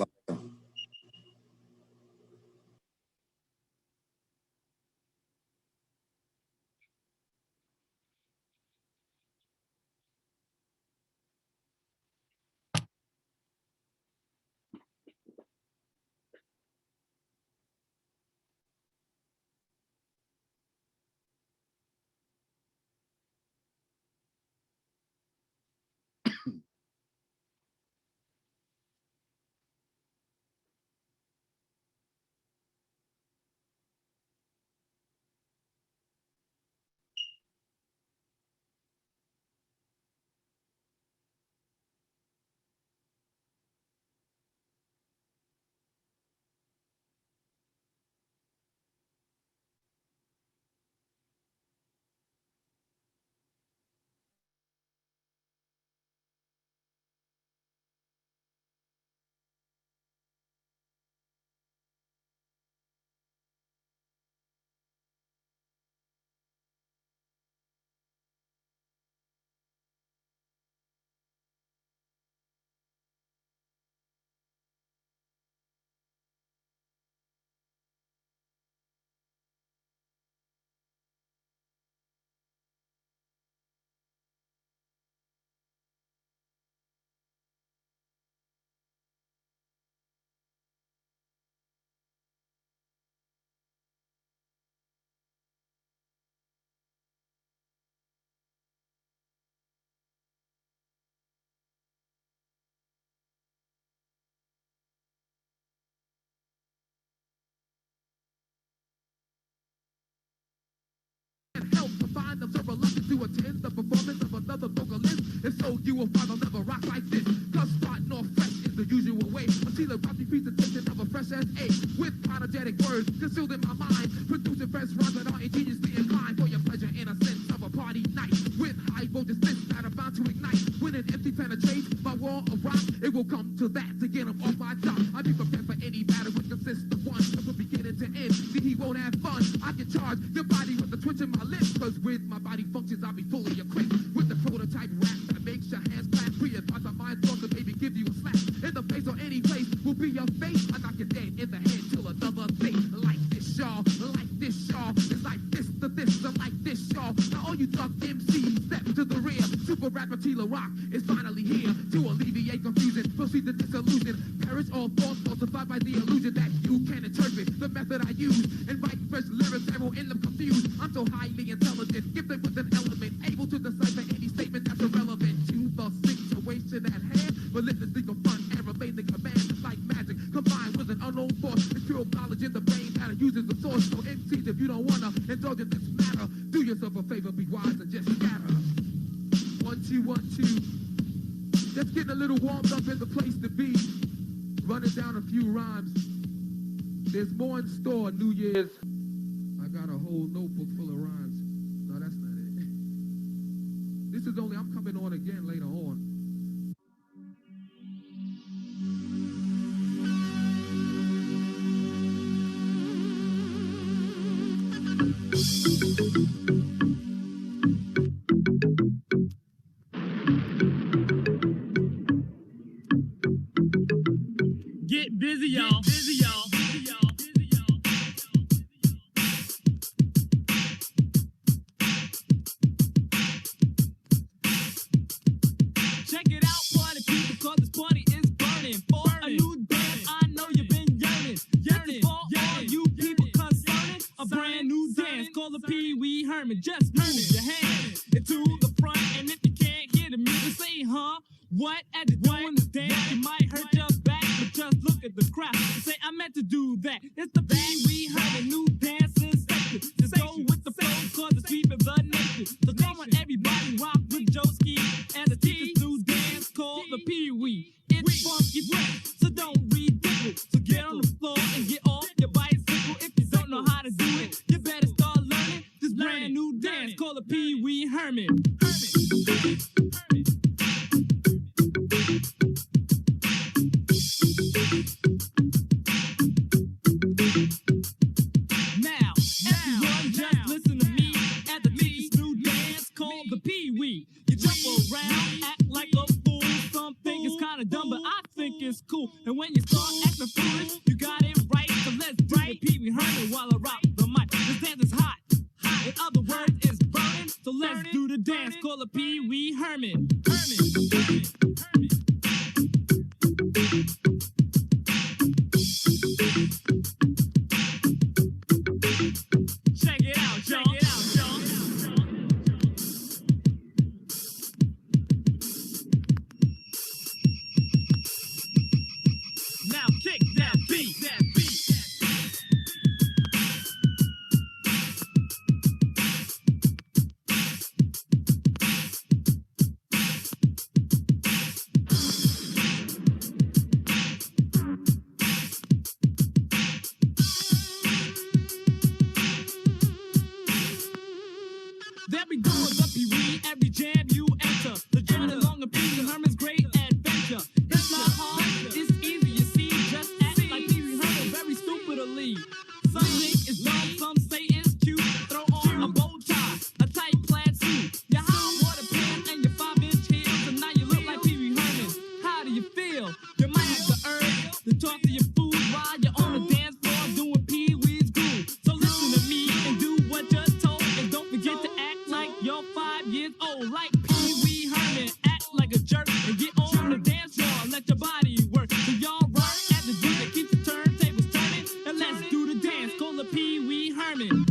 Help to find them so reluctant to attend the performance of another vocalist. If so, you will find I'll never rock like this. Cause starting off fresh is the usual way. Until the rocky presentation of a fresh as a with apologetic words concealed in my mind, producing fresh rhymes that are ingeniously inclined for your pleasure in a sense of a party night with high voltage fits that are bound to ignite. When an empty penetrates my wall of rock, it will come to that to get him off my top. I be prepared for any battle which consists of one from beginning to end. See, he won't have fun. I can charge your body with the twitch in my lips, cause with my body functions I'll be fully equipped with the prototype rap that makes your hands clap. Pre-advise my mind thoughts to maybe give you a slap in the face or any place will be your face. I knock you dead in the head till another day. Like this, y'all. Like this, y'all. It's like this to this, like this, y'all. Now all you duck MCs step to the rear. Super rapper Tila Rock is finally here to alleviate confusion, proceed to disillusion. Perish all thoughts falsified by the illusion that you can interpret the method I use and write fresh lyrics that will end them confused. I'm so highly intelligent, gifted with an element, able to decipher any statement that's irrelevant to the situation at hand. Relentlessly confront and remain the command like magic, combined with an unknown force. It's pure knowledge in the brain that uses the source. So MCs, if you don't wanna indulge in this matter, do yourself a favor, be wise and just scatter. 1, 2, 1, 2. Just getting a little warmed up in the place to be. Running down a few rhymes. There's more in store, New Year's. I got a whole notebook full of rhymes. No, that's not it. This is only, I'm coming on again later on. y'all. Dizzy, y'all. Check it out, party people, cause this party is burning. For a new dance, I know you've been yearning. Yearning for all you people concerning. A brand new dance called the Pee Wee Herman. Just move your hand into the front, and if you can't hear the music, say, huh? What? As you're doing the dance, you might hurt your back, but just look at the crowd. Say, I meant to do that. It's the Pee Wee Herman new dance sensation. Just go with the flow, cause it's sweeping the nation. So come on, everybody, rock with Joeski and the teacher's new dance called the Pee Wee. It's funky fresh, so don't ridicule. So get on the floor and get off your bicycle. If you don't know how to do it, you better start learning this brand new dance called the Pee Wee Herman. Now, everyone just listen to me at the teacher's new dance called the Pee Wee. You jump around, act like a fool. Some think it's kind of dumb, but I think it's cool. And when you start acting foolish, you got it right. So let's do the Pee Wee Herman while I rock the mic. This dance is hot. In other words, it's burning. So let's do the dance called the Pee Wee Herman. Check it out, y'all. Now kick that beat. They'll be doing the Pee Wee every jam you enter. The journey along the Pee Wee Herman's great adventure. It's not hard, it's easy, you see. Just act like Pee Wee Herman, very stupidly. Some think it's dumb, some say it's cute. Throw on a bow tie, a tight plaid suit, your high water pants and your 5-inch heels, and now you look like Pee Wee Herman. How do you feel? You might have the urge to talk to your food while you're on the dance floor doing Pee Wee's groove. So listen to me and do what you're told, and don't forget to act like you're 5 years old, like Pee Wee Herman. Act like a jerk and get on the dance floor. Let your body work. So y'all rock at the beat that keeps the turntables turning, and let's do the dance called the Pee Wee Herman.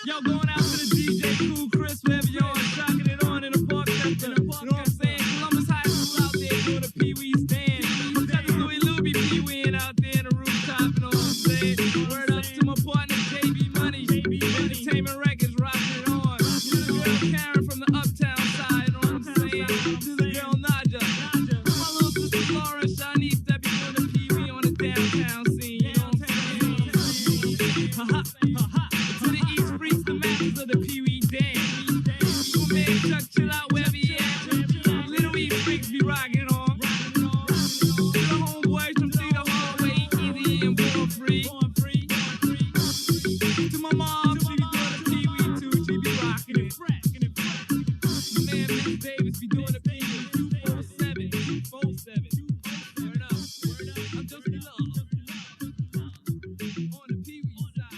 Yo, going out to the DJ Cool Chris, wherever you are, shocking it on in the park center. You know what I'm saying? Columbus High School out there doing the Pee Wee stand. My cousin Louie Lou be Pee Weeing out there in the rooftop, you know what I'm saying? Word up to my partner JB Money, Entertainment Records, rocking it on. To the girl Karen from the Uptown side, you know what I'm saying? To the girl Naja. My little sister Laura and Shanice that be doing the Pee Wee on the downtown scene, you know what I'm saying? Ha ha, ha ha. To the East Freaks, the masters of the Pee Wee dance. My man Chuck, chill out wherever he at. Little East Freaks be rocking on. To the homeboys from Cedar Hallway, Easy and Born Free. To my mom, she be doing the Pee Wee too. She be rocking it. My man Miss Davis be doing the Pee Wee 247. 247. Word up. I'm just in love. On the Pee Wee side.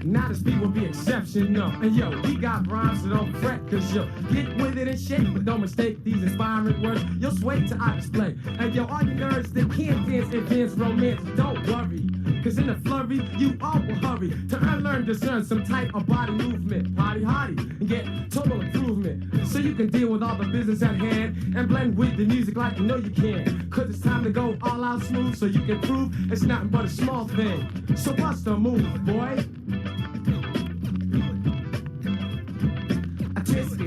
Now the speed will be exceptional. And yo, we got rhymes, so don't fret, cause yo, get with it and shake, but don't mistake these inspiring words. You'll sway to I display. And yo, all you nerds that can't dance advanced romance, don't worry. Cause in a flurry, you all will hurry to unlearn, discern some type of body movement. Party hardy and get total improvement. So you can deal with all the business at hand and blend with the music like you know you can. Cause it's time to go all out smooth so you can prove it's nothing but a small thing. So bust a move, boy.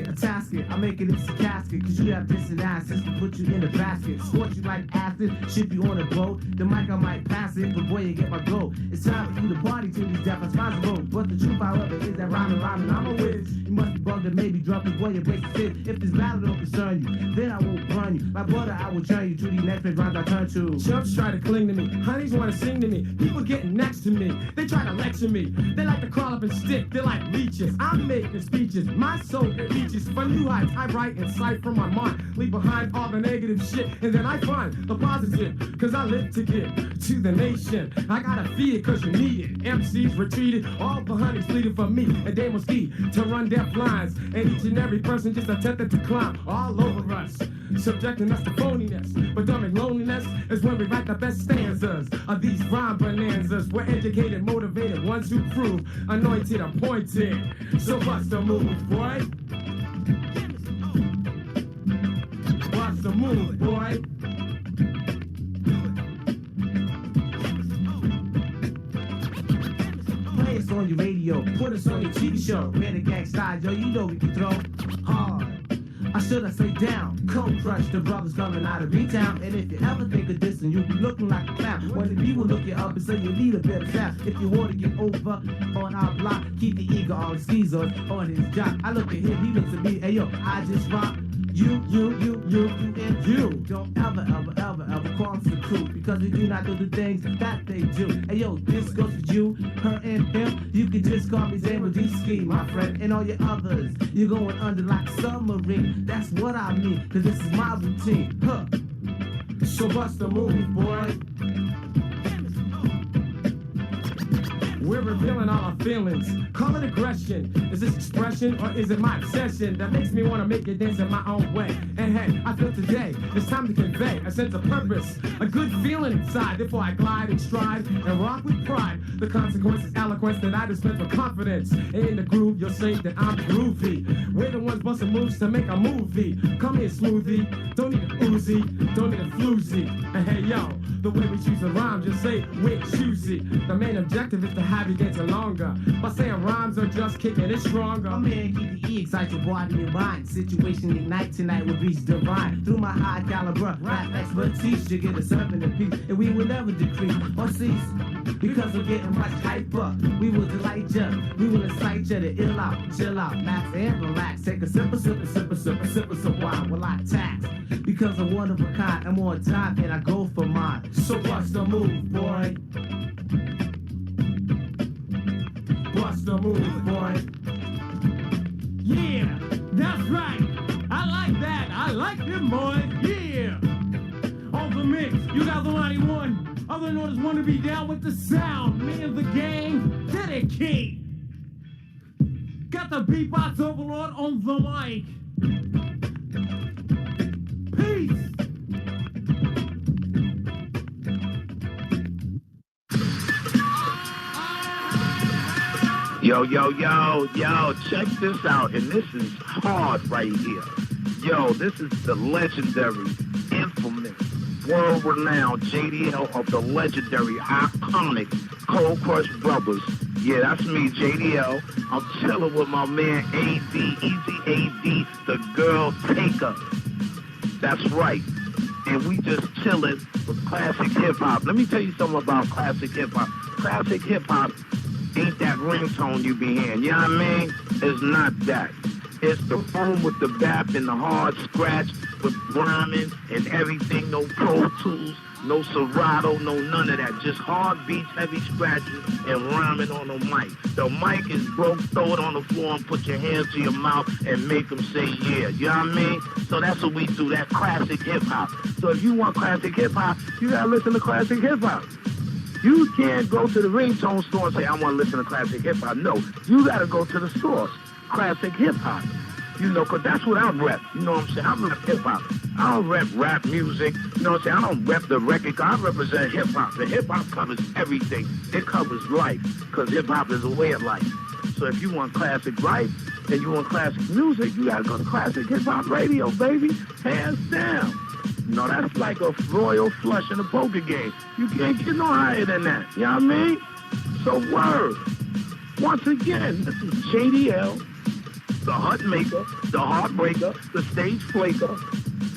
A tasket, I make it into a casket, cause you have this and that system, put you in a basket, scorch you like acid, ship you on a boat, the mic I might pass it, but boy you get my goal. It's time for you to party till these death responsible, but the truth however is that rhyming, I'm a whiz. You must be bugged and maybe drunk, cause boy you break the fit. If this battle don't concern you, then I won't burn you. My brother, I will turn you to these next rhymes I turn to. Chumps try to cling to me, honeys wanna sing to me, people getting next to me, they try to lecture me, they like to crawl up and stick, they're like leeches. I'm making speeches, my soul it reaches for new heights. I write and cite from my mind, leave behind all the negative shit, and then I find the positive, cause I live to give to the nation. I gotta feed it cause you need it. MCs retreated, all the honeys pleaded for me, and they must be to run deaf lines, and each and every person just attempted to climb all over us, subjecting us to phoniness. But during loneliness is when we write the best stanzas of these rhyme bonanzas. We're educated, motivated, ones who prove anointed, appointed. So bust a move, boy. Bust a move, boy. Play us on your radio, put us on your TV show. We're the gang style, yo, you know we can throw hard. I should have say down, cold crush, the brothers coming out of B-Town. And if you ever think of this, then you'll be looking like a clown. When the people look you up and say you need a better sound. If you want to get over on our block, keep the ego on skis on his job. I look at him, he looks at me, hey yo, I just rock. You, and you. Don't ever call us the crew, because we do not do the things that they do. Hey yo, this goes for you, her and him. You can just call me Zamo D-Ski, my friend, and all your others. You're going under like a submarine. That's what I mean, cause this is my routine. Huh. So bust the move, boy. We're revealing all our feelings. Call it aggression. Is this expression or is it my obsession that makes me want to make it dance in my own way? And hey, I feel today it's time to convey a sense of purpose, a good feeling inside. Therefore I glide and stride and rock with pride. The consequences, eloquence that I dispense with confidence. And in the groove, you'll say that I'm groovy. We're the ones busting moves to make a movie. Come here, smoothie. Don't need a Uzi, don't need a floozy. And hey, yo, the way we choose a rhyme, just say we're choosy. The main objective is to have you get longer. By saying rhymes are just kicking it stronger. I'm here, keep the E, excite your body and mind. Situation ignite tonight will reach divine. Through my high caliber rap expertise, you get a servant of peace, and we will never decrease or cease. Because we're getting much hyper. We will delight you, we will incite you to ill out, chill out, max and relax. Take a sip of wine while I tax. Because I'm one of a kind, I'm on time and I go for mine. So bust the move, boy. Bust the move, boy. Yeah, that's right. I like that. I like him, boy. Yeah. On the mix, you got the 91. Other notice want to be down with the sound. Me and the gang, dedicate. Got the beatbox overlord on the mic. Peace. Yo, check this out, and this is hard right here. Yo, this is the legendary, infamous, world-renowned JDL of the legendary, iconic Cold Crush Brothers. Yeah, that's me, JDL. I'm chilling with my man AD, Easy AD, the girl taker. That's right. And we just chilling with classic hip-hop. Let me tell you something about classic hip-hop. Classic hip-hop ain't that ringtone you be hearing, you know what I mean? It's not that. It's the boom with the bap and the hard scratch with rhyming and everything, no Pro Tools, no Serato, no none of that. Just hard beats, heavy scratches, and rhyming on the mic. The mic is broke, throw it on the floor and put your hands to your mouth and make them say yeah, you know what I mean? So that's what we do, that classic hip-hop. So if you want classic hip-hop, you gotta listen to classic hip-hop. You can't go to the ringtone store and say, I want to listen to classic hip-hop. No, you got to go to the source, classic hip-hop. You know, because that's what I rep. You know what I'm saying? I rep hip-hop. I don't rep rap music. You know what I'm saying? I don't rep the record. I represent hip-hop. And hip-hop covers everything. It covers life, because hip-hop is a way of life. So if you want classic life and you want classic music, you got to go to classic hip-hop radio, baby. Hands down. You know, that's like a royal flush in a poker game. You can't get no higher than that. You know what I mean? So word. Once again, this is JDL, the Hut Maker, the Heartbreaker, the Stage Flaker.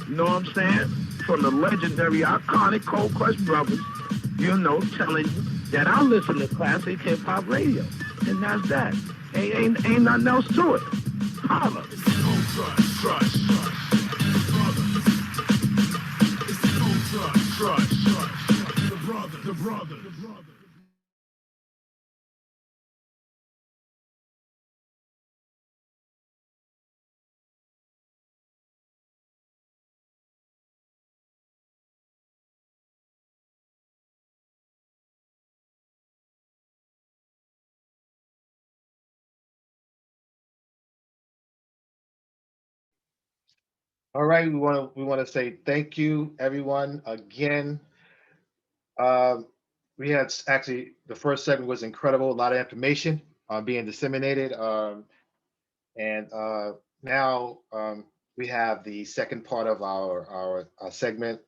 You know what I'm saying? From the legendary, iconic Cold Crush Brothers, you know, telling you that I listen to classic hip-hop radio. And that's that. Ain't nothing else to it. Holla. The brother. All right, we want to say thank you, everyone, again. Um, we had actually, the first segment was incredible, a lot of information being disseminated. And now we have the second part of our segment.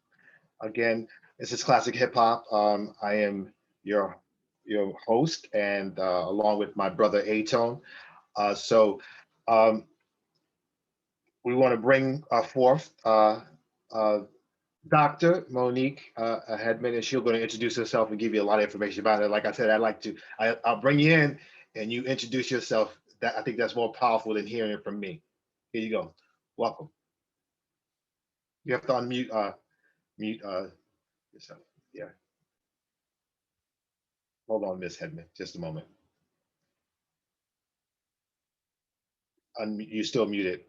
Again, this is Classic Hip Hop. I am your host, and along with my brother Atone. So we want to bring forth Dr. Monique Hedmann, and she's going to introduce herself and give you a lot of information about it. Like I said, I'll bring you in and you introduce yourself. I think that's more powerful than hearing it from me. Here you go. Welcome. You have to unmute mute yourself. Yeah. Hold on, Miss Hedmann, just a moment. You still muted,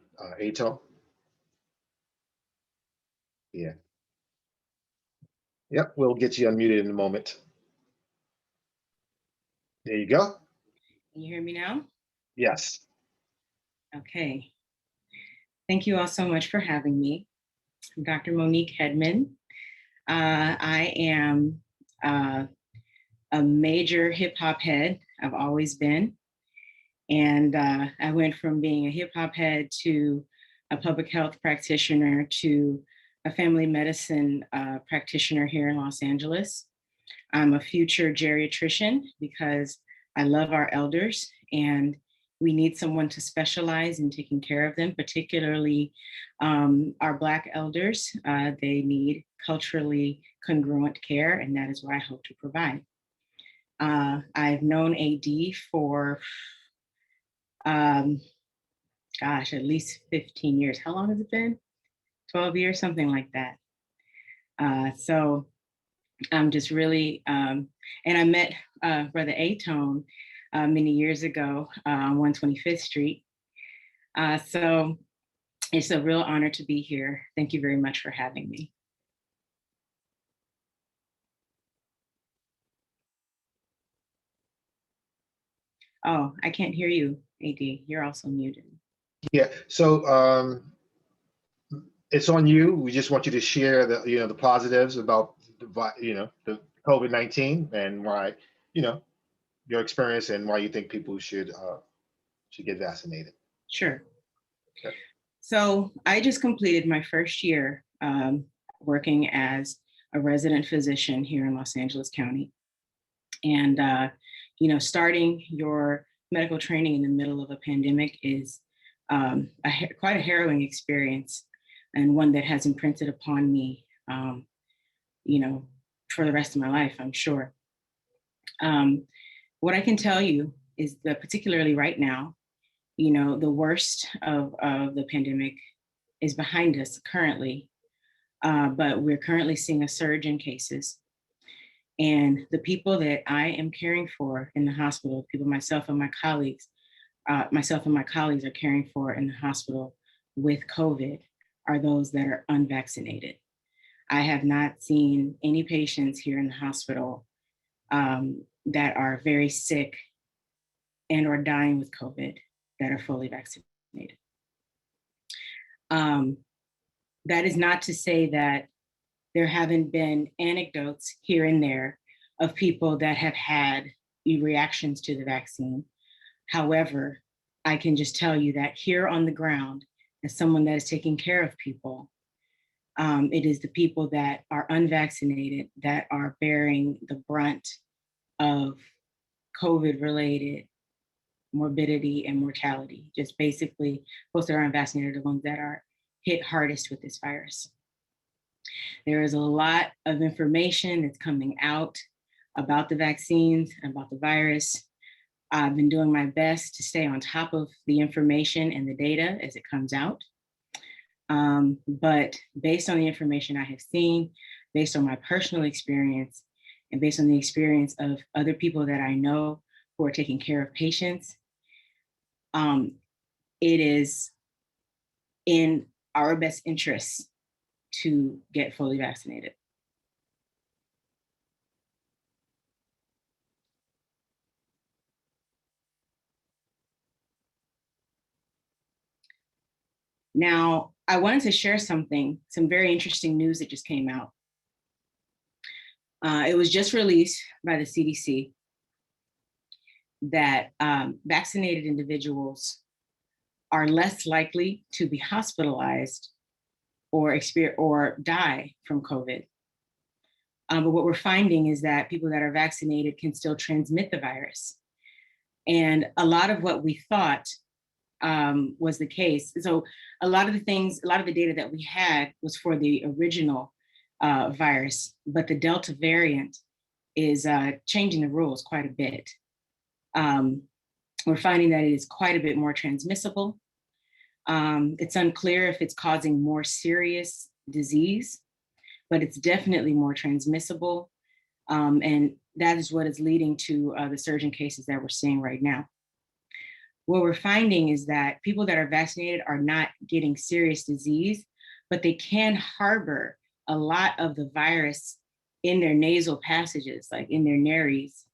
Ato? Yeah. Yep, we'll get you unmuted in a moment. There you go. Can you hear me now? Yes. Okay. Thank you all so much for having me. I'm Dr. Monique Hedmann. I am a major hip hop head. I've always been. And I went from being a hip hop head to a public health practitioner to a family medicine practitioner here in Los Angeles. I'm a future geriatrician because I love our elders and we need someone to specialize in taking care of them, particularly our Black elders. They need culturally congruent care, and that is what I hope to provide. I've known AD for, at least 15 years. How long has it been? 12 years, something like that. So I'm just really, and I met Brother Atone many years ago on 125th Street. So it's a real honor to be here. Thank you very much for having me. Oh, I can't hear you, AD. You're also muted. Yeah, so it's on you. We just want you to share the positives about the COVID-19 and why, your experience and why you think people should get vaccinated. Sure. Okay. So I just completed my first year working as a resident physician here in Los Angeles County. And, starting your medical training in the middle of a pandemic is quite a harrowing experience, and one that has imprinted upon me, for the rest of my life, I'm sure. What I can tell you is that particularly right now, the worst of the pandemic is behind us currently, but we're currently seeing a surge in cases. And the people that I am caring for in the hospital, myself and my colleagues are caring for in the hospital with COVID are those that are unvaccinated. I have not seen any patients here in the hospital that are very sick and or dying with COVID that are fully vaccinated. That is not to say that there haven't been anecdotes here and there of people that have had reactions to the vaccine. However, I can just tell you that here on the ground, as someone that is taking care of people, it is the people that are unvaccinated that are bearing the brunt of COVID-related morbidity and mortality. Just basically, folks that are unvaccinated are the ones that are hit hardest with this virus. There is a lot of information that's coming out about the vaccines, about the virus. I've been doing my best to stay on top of the information and the data as it comes out. But based on the information I have seen, based on my personal experience, and based on the experience of other people that I know who are taking care of patients, it is in our best interests to get fully vaccinated. Now, I wanted to share some very interesting news that just came out. It was just released by the CDC that vaccinated individuals are less likely to be hospitalized or die from COVID. But what we're finding is that people that are vaccinated can still transmit the virus. And a lot of what we thought was the case. So a lot of the data that we had was for the original virus, but the Delta variant is changing the rules quite a bit. We're finding that it is quite a bit more transmissible. It's unclear if it's causing more serious disease, but it's definitely more transmissible. And that is what is leading to the surge in cases that we're seeing right now. What we're finding is that people that are vaccinated are not getting serious disease, but they can harbor a lot of the virus in their nasal passages, like in their nares.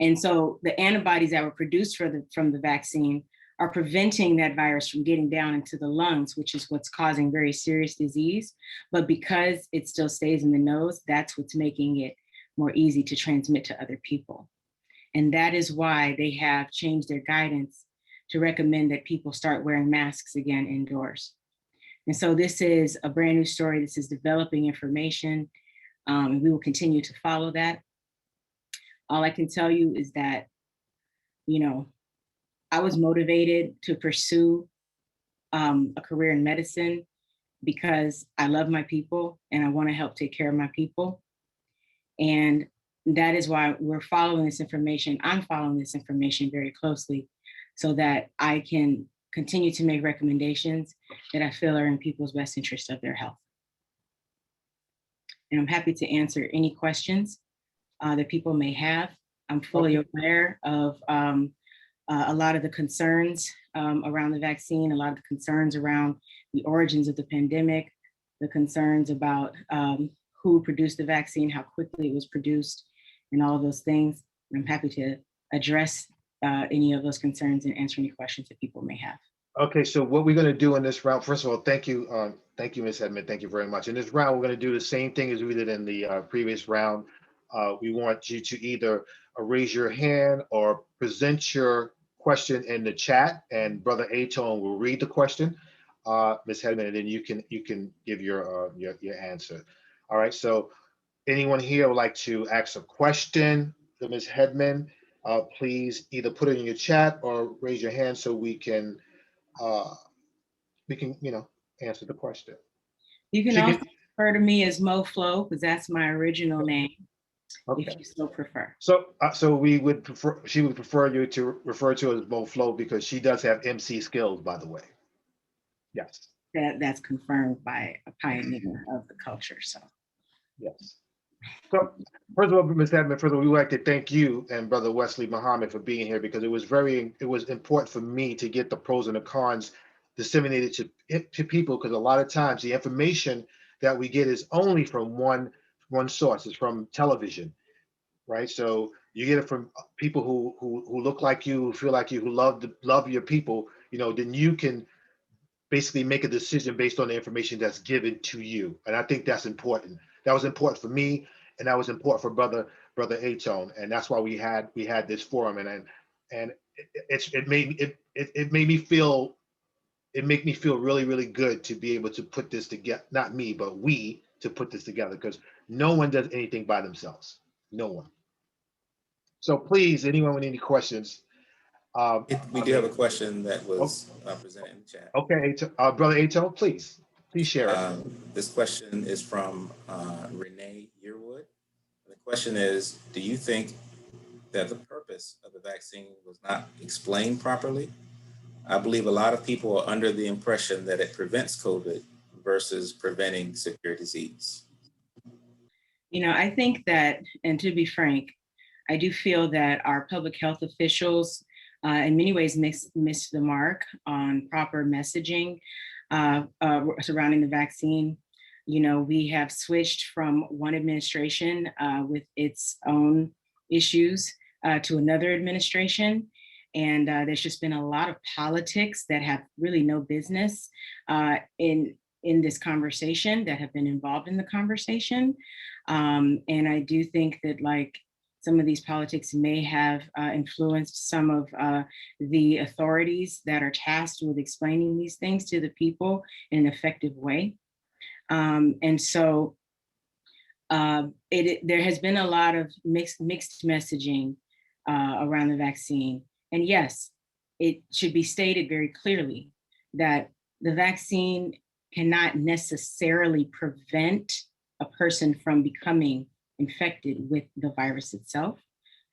And so the antibodies that were produced from the vaccine are preventing that virus from getting down into the lungs, which is what's causing very serious disease. But because it still stays in the nose, that's what's making it more easy to transmit to other people. And that is why they have changed their guidance to recommend that people start wearing masks again indoors. And so this is a brand new story. This is developing information, and we will continue to follow that. All I can tell you is that, I was motivated to pursue a career in medicine because I love my people and I want to help take care of my people. And that is why we're following this information. I'm following this information very closely so that I can continue to make recommendations that I feel are in people's best interest of their health. And I'm happy to answer any questions that people may have. I'm fully aware of a lot of the concerns around the vaccine, a lot of the concerns around the origins of the pandemic, the concerns about who produced the vaccine, how quickly it was produced, and all of those things. And I'm happy to address any of those concerns and answer any questions that people may have. Okay, so what we're going to do in this round, first of all, thank you, Ms. Hedmann. Thank you very much. In this round, we're going to do the same thing as we did in the previous round. We want you to either raise your hand or present your question in the chat, and Brother Atone will read the question, Ms. Hedmann, and then you can give your answer. All right. So, anyone here would like to ask a question to Ms. Hedmann? Please either put it in your chat or raise your hand so we can answer the question. You can also refer to me as MoFlo because that's my original name. Okay. If you still prefer. So we would prefer, she would prefer you to refer to as MoFlo because she does have MC skills, by the way. Yes. That's confirmed by a pioneer of the culture. So. Yes. So first of all, Ms. Hedmann, we would like to thank you and Brother Wesley Muhammad for being here because it was important for me to get the pros and the cons disseminated to people because a lot of times the information that we get is only from one source. It's from television, right? So you get it from people who look like you, who feel like you, who love your people. Then you can basically make a decision based on the information that's given to you. And I think that's important. That was important for me, and that was important for brother Atone. And that's why we had this forum. And it made me feel really, really good to be able to put this together. Not me, but we to put this together, because no one does anything by themselves. No one. So please, anyone with any questions. We do have a question that was presented in the chat. Okay, brother Atone, please share it. This question is from Renee Yearwood. The question is, do you think that the purpose of the vaccine was not explained properly? I believe a lot of people are under the impression that it prevents COVID versus preventing severe disease. I think that, and to be frank, I do feel that our public health officials in many ways missed the mark on proper messaging surrounding the vaccine. We have switched from one administration with its own issues to another administration. And there's just been a lot of politics that have really no business in this conversation, that have been involved in the conversation. And I do think that some of these politics may have influenced some of the authorities that are tasked with explaining these things to the people in an effective way. And so there has been a lot of mixed messaging around the vaccine. And yes, it should be stated very clearly that the vaccine cannot necessarily prevent a person from becoming infected with the virus itself.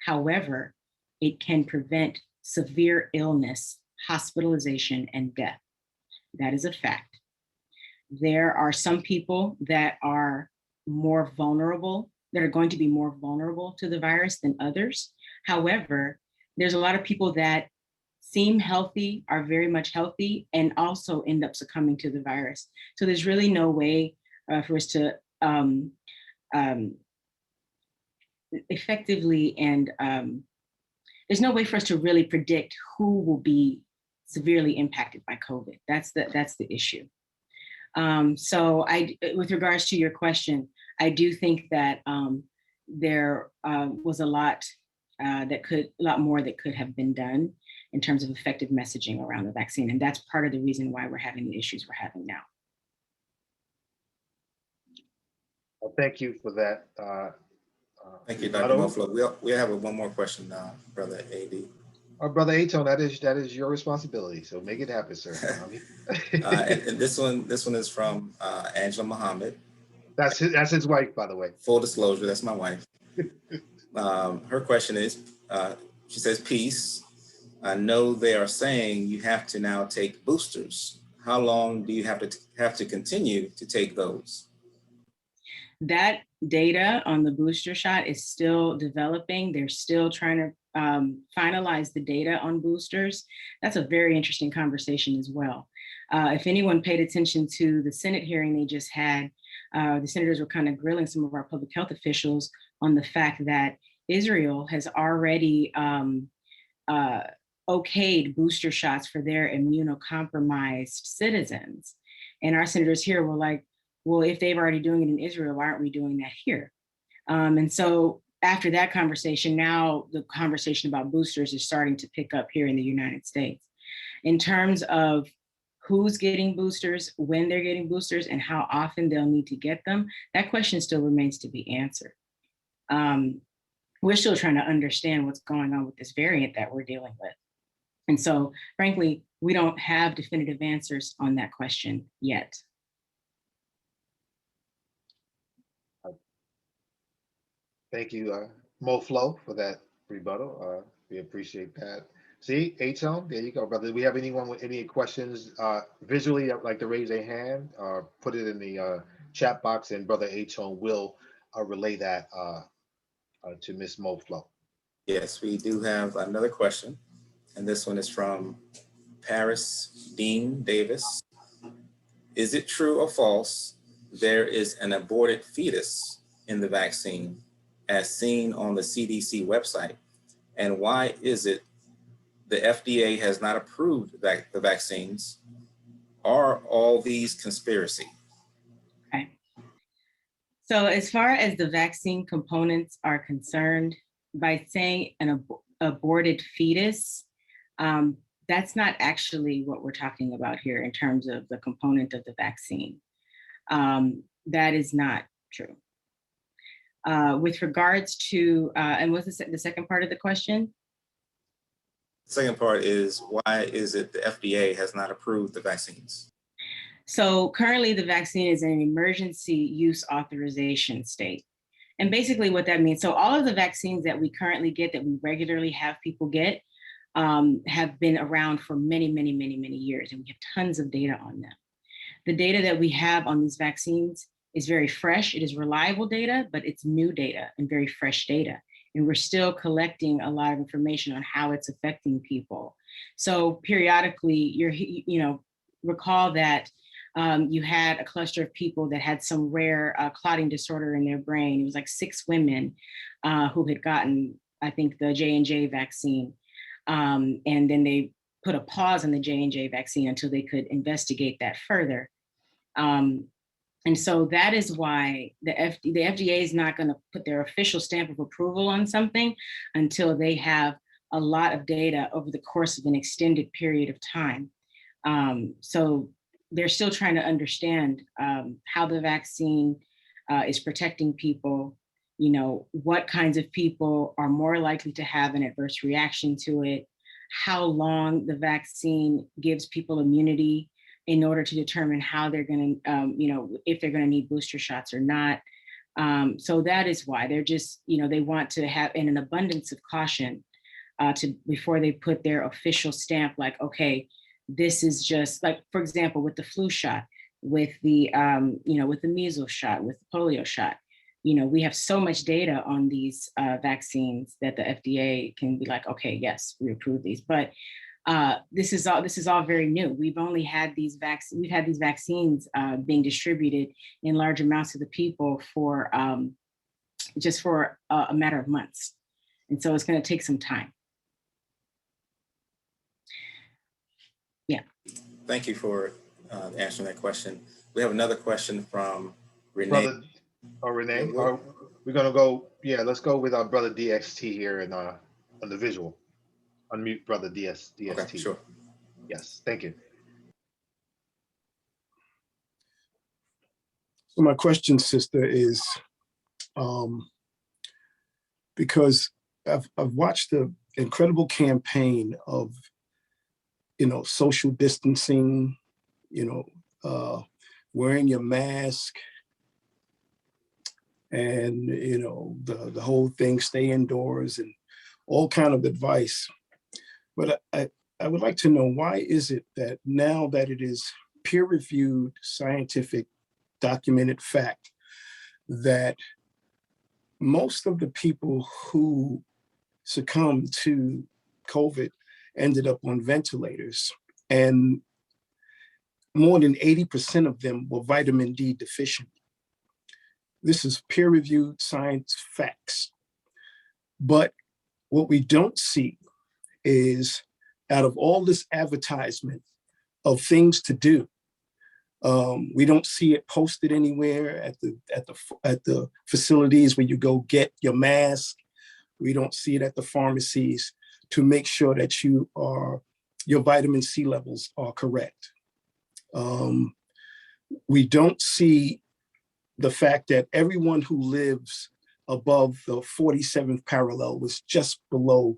However, it can prevent severe illness, hospitalization, and death. That is a fact. There are some people that are more vulnerable, that are going to be more vulnerable to the virus than others. However, there's a lot of people that seem healthy, are very much healthy, and also end up succumbing to the virus. So there's really no way for us to effectively, and there's no way for us to really predict who will be severely impacted by COVID. That's the issue. So with regards to your question, I do think that there was a lot more that could have been done in terms of effective messaging around the vaccine. And that's part of the reason why we're having the issues we're having now. Well, thank you for that. Thank you, Dr. Moflo. We have one more question now, Brother AD. Brother Atone, that is your responsibility. So make it happen, sir. And this one is from Angela Muhammad. That's his wife, by the way. Full disclosure, that's my wife. Her question is, she says, peace. I know they are saying you have to now take boosters. How long do you have to continue to take those? That data on the booster shot is still developing. They're still trying to finalize the data on boosters. That's a very interesting conversation as well. If anyone paid attention to the Senate hearing they just had, the senators were kind of grilling some of our public health officials on the fact that Israel has already okayed booster shots for their immunocompromised citizens. And our senators here were like, well, if they've already doing it in Israel, why aren't we doing that here? And so after that conversation, now the conversation about boosters is starting to pick up here in the United States. In terms of who's getting boosters, when they're getting boosters, and how often they'll need to get them, that question still remains to be answered. We're still trying to understand what's going on with this variant that we're dealing with. And so, frankly, we don't have definitive answers on that question yet. Thank you, Moflo, for that rebuttal. We appreciate that. See, Atone, there you go, brother. Do we have anyone with any questions visually that would like to raise a hand or put it in the chat box, and Brother Atone will relay that to Ms. Moflo. Yes, we do have another question, and this one is from Paris Dean Davis. Is it true or false there is an aborted fetus in the vaccine as seen on the CDC website? And why is it the FDA has not approved the vaccines Are all these conspiracy? Okay. So as far as the vaccine components are concerned, by saying an aborted fetus, that's not actually what we're talking about here in terms of the component of the vaccine. That is not true. With regards to, and what's the second part of the question? Second part is, why is it the FDA has not approved the vaccines? So currently the vaccine is in an emergency use authorization state. And basically what that means, so all of the vaccines that we currently get, that we regularly have people get, have been around for many, many, many, many years, and we have tons of data on them. The data that we have on these vaccines is very fresh. It is reliable data, but it's new data and very fresh data. And we're still collecting a lot of information on how it's affecting people. So periodically, recall that you had a cluster of people that had some rare clotting disorder in their brain. It was like 6 women who had gotten, I think, the J&J vaccine. And then they put a pause on the J&J vaccine until they could investigate that further. And so that is why the FDA is not going to put their official stamp of approval on something until they have a lot of data over the course of an extended period of time. So they're still trying to understand how the vaccine is protecting people, what kinds of people are more likely to have an adverse reaction to it, how long the vaccine gives people immunity in order to determine how they're going to, if they're going to need booster shots or not. So that is why they're just, they want to have in an abundance of caution before they put their official stamp, like, okay, this is just like, for example, with the flu shot, with the, with the measles shot, with the polio shot, we have so much data on these vaccines that the FDA can be like, okay, yes, we approve these. But this is all very new. We've only had these vaccines being distributed in large amounts to the people for just for a matter of months. And so it's going to take some time. Yeah. Thank you for answering that question. We have another question from Renee. Brother, Renee, we're going to go, let's go with our brother DXT here and on the visual. Unmute brother DXT. Okay, sure. Yes, thank you. So my question, sister, is because I've watched the incredible campaign of, social distancing, wearing your mask, and the whole thing, stay indoors, and all kind of advice. But I would like to know, why is it that now that it is peer-reviewed, scientific, documented fact, that most of the people who succumbed to COVID ended up on ventilators, and more than 80% of them were vitamin D deficient? This is peer-reviewed science facts. But what we don't see is, out of all this advertisement of things to do, we don't see it posted anywhere at the facilities where you go get your mask. We don't see it at the pharmacies to make sure that your vitamin C levels are correct. We don't see the fact that everyone who lives above the 47th parallel, was just below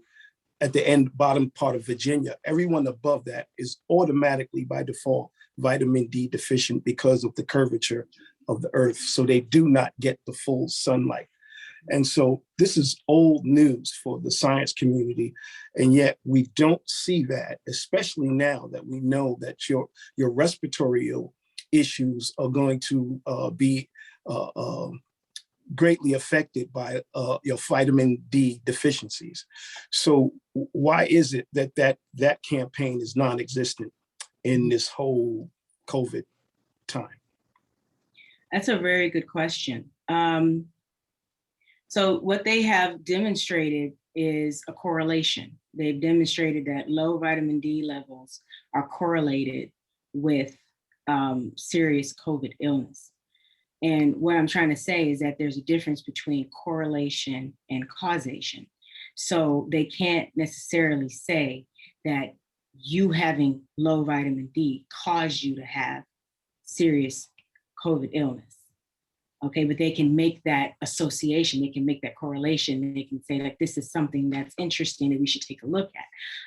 at the bottom part of Virginia. Everyone above that is automatically by default vitamin D deficient because of the curvature of the earth. So they do not get the full sunlight. And so this is old news for the science community. And yet we don't see that, especially now that we know that your respiratory issues are going to be greatly affected by your vitamin D deficiencies. So why is it that campaign is non-existent in this whole COVID time? That's a very good question. So what they have demonstrated is a correlation. They've demonstrated that low vitamin D levels are correlated with serious COVID illness. And what I'm trying to say is that there's a difference between correlation and causation. So they can't necessarily say that you having low vitamin D caused you to have serious COVID illness. Okay, but they can make that association, they can make that correlation, they can say like, this is something that's interesting that we should take a look at.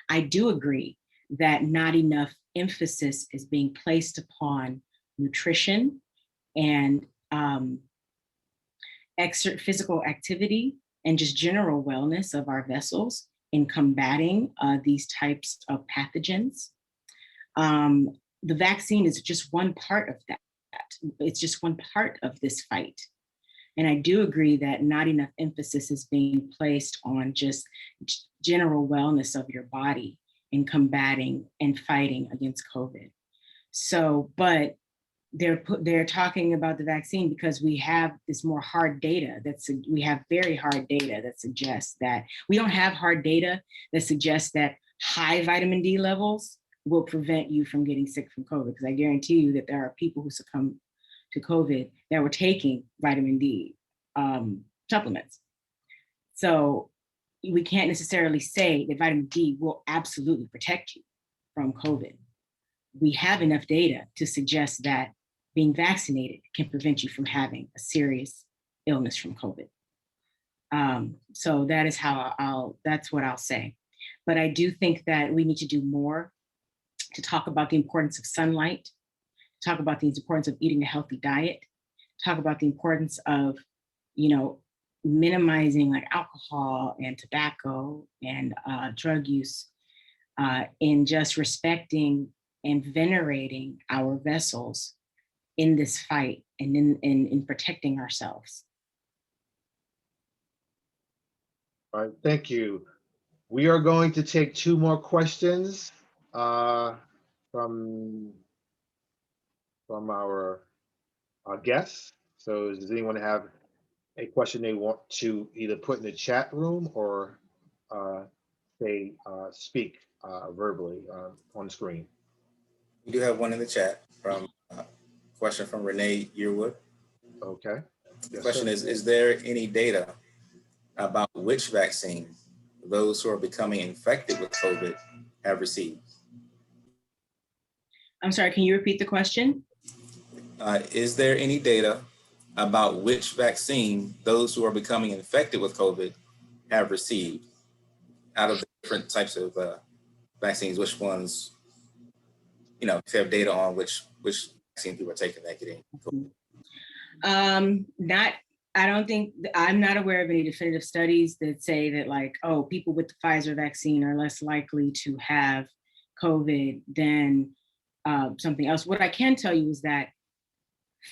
I do agree that not enough emphasis is being placed upon nutrition and physical activity and just general wellness of our vessels in combating these types of pathogens. The vaccine is just one part of that. It's just one part of this fight. And I do agree that not enough emphasis is being placed on just general wellness of your body in combating and fighting against COVID. So, but they're talking about the vaccine because we have this more hard data we have very hard data that suggests that we don't have hard data that suggests that high vitamin D levels will prevent you from getting sick from COVID. Because I guarantee you that there are people who succumb to COVID that were taking vitamin D supplements. So we can't necessarily say that vitamin D will absolutely protect you from COVID. We have enough data to suggest that being vaccinated can prevent you from having a serious illness from COVID. So that is that's what I'll say. But I do think that we need to do more to talk about the importance of sunlight, talk about the importance of eating a healthy diet, talk about the importance of, minimizing like alcohol and tobacco and drug use, in just respecting and venerating our vessels in this fight and in protecting ourselves. All right, thank you. We are going to take 2 more questions from our guests. So does anyone have a question they want to either put in the chat room or speak verbally on the screen? We do have one in the chat from question from Renee Yearwood. Okay. The question is there any data about which vaccine those who are becoming infected with COVID have received? I'm sorry, can you repeat the question? Is there any data about which vaccine those who are becoming infected with COVID have received? Out of the different types of vaccines, which ones, if you have data on which vaccine people are taking that get in? I'm not aware of any definitive studies that say that like, oh, people with the Pfizer vaccine are less likely to have COVID than something else. What I can tell you is that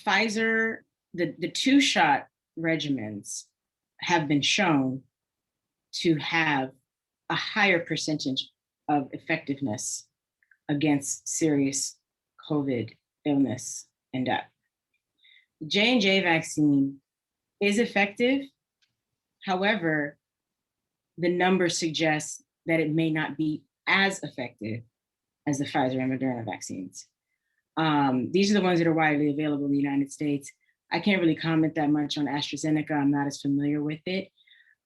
Pfizer, the 2-shot regimens have been shown to have a higher percentage of effectiveness against serious COVID illness and death. The J&J vaccine is effective. However, the numbers suggest that it may not be as effective as the Pfizer and Moderna vaccines. These are the ones that are widely available in the United States. I can't really comment that much on AstraZeneca. I'm not as familiar with it.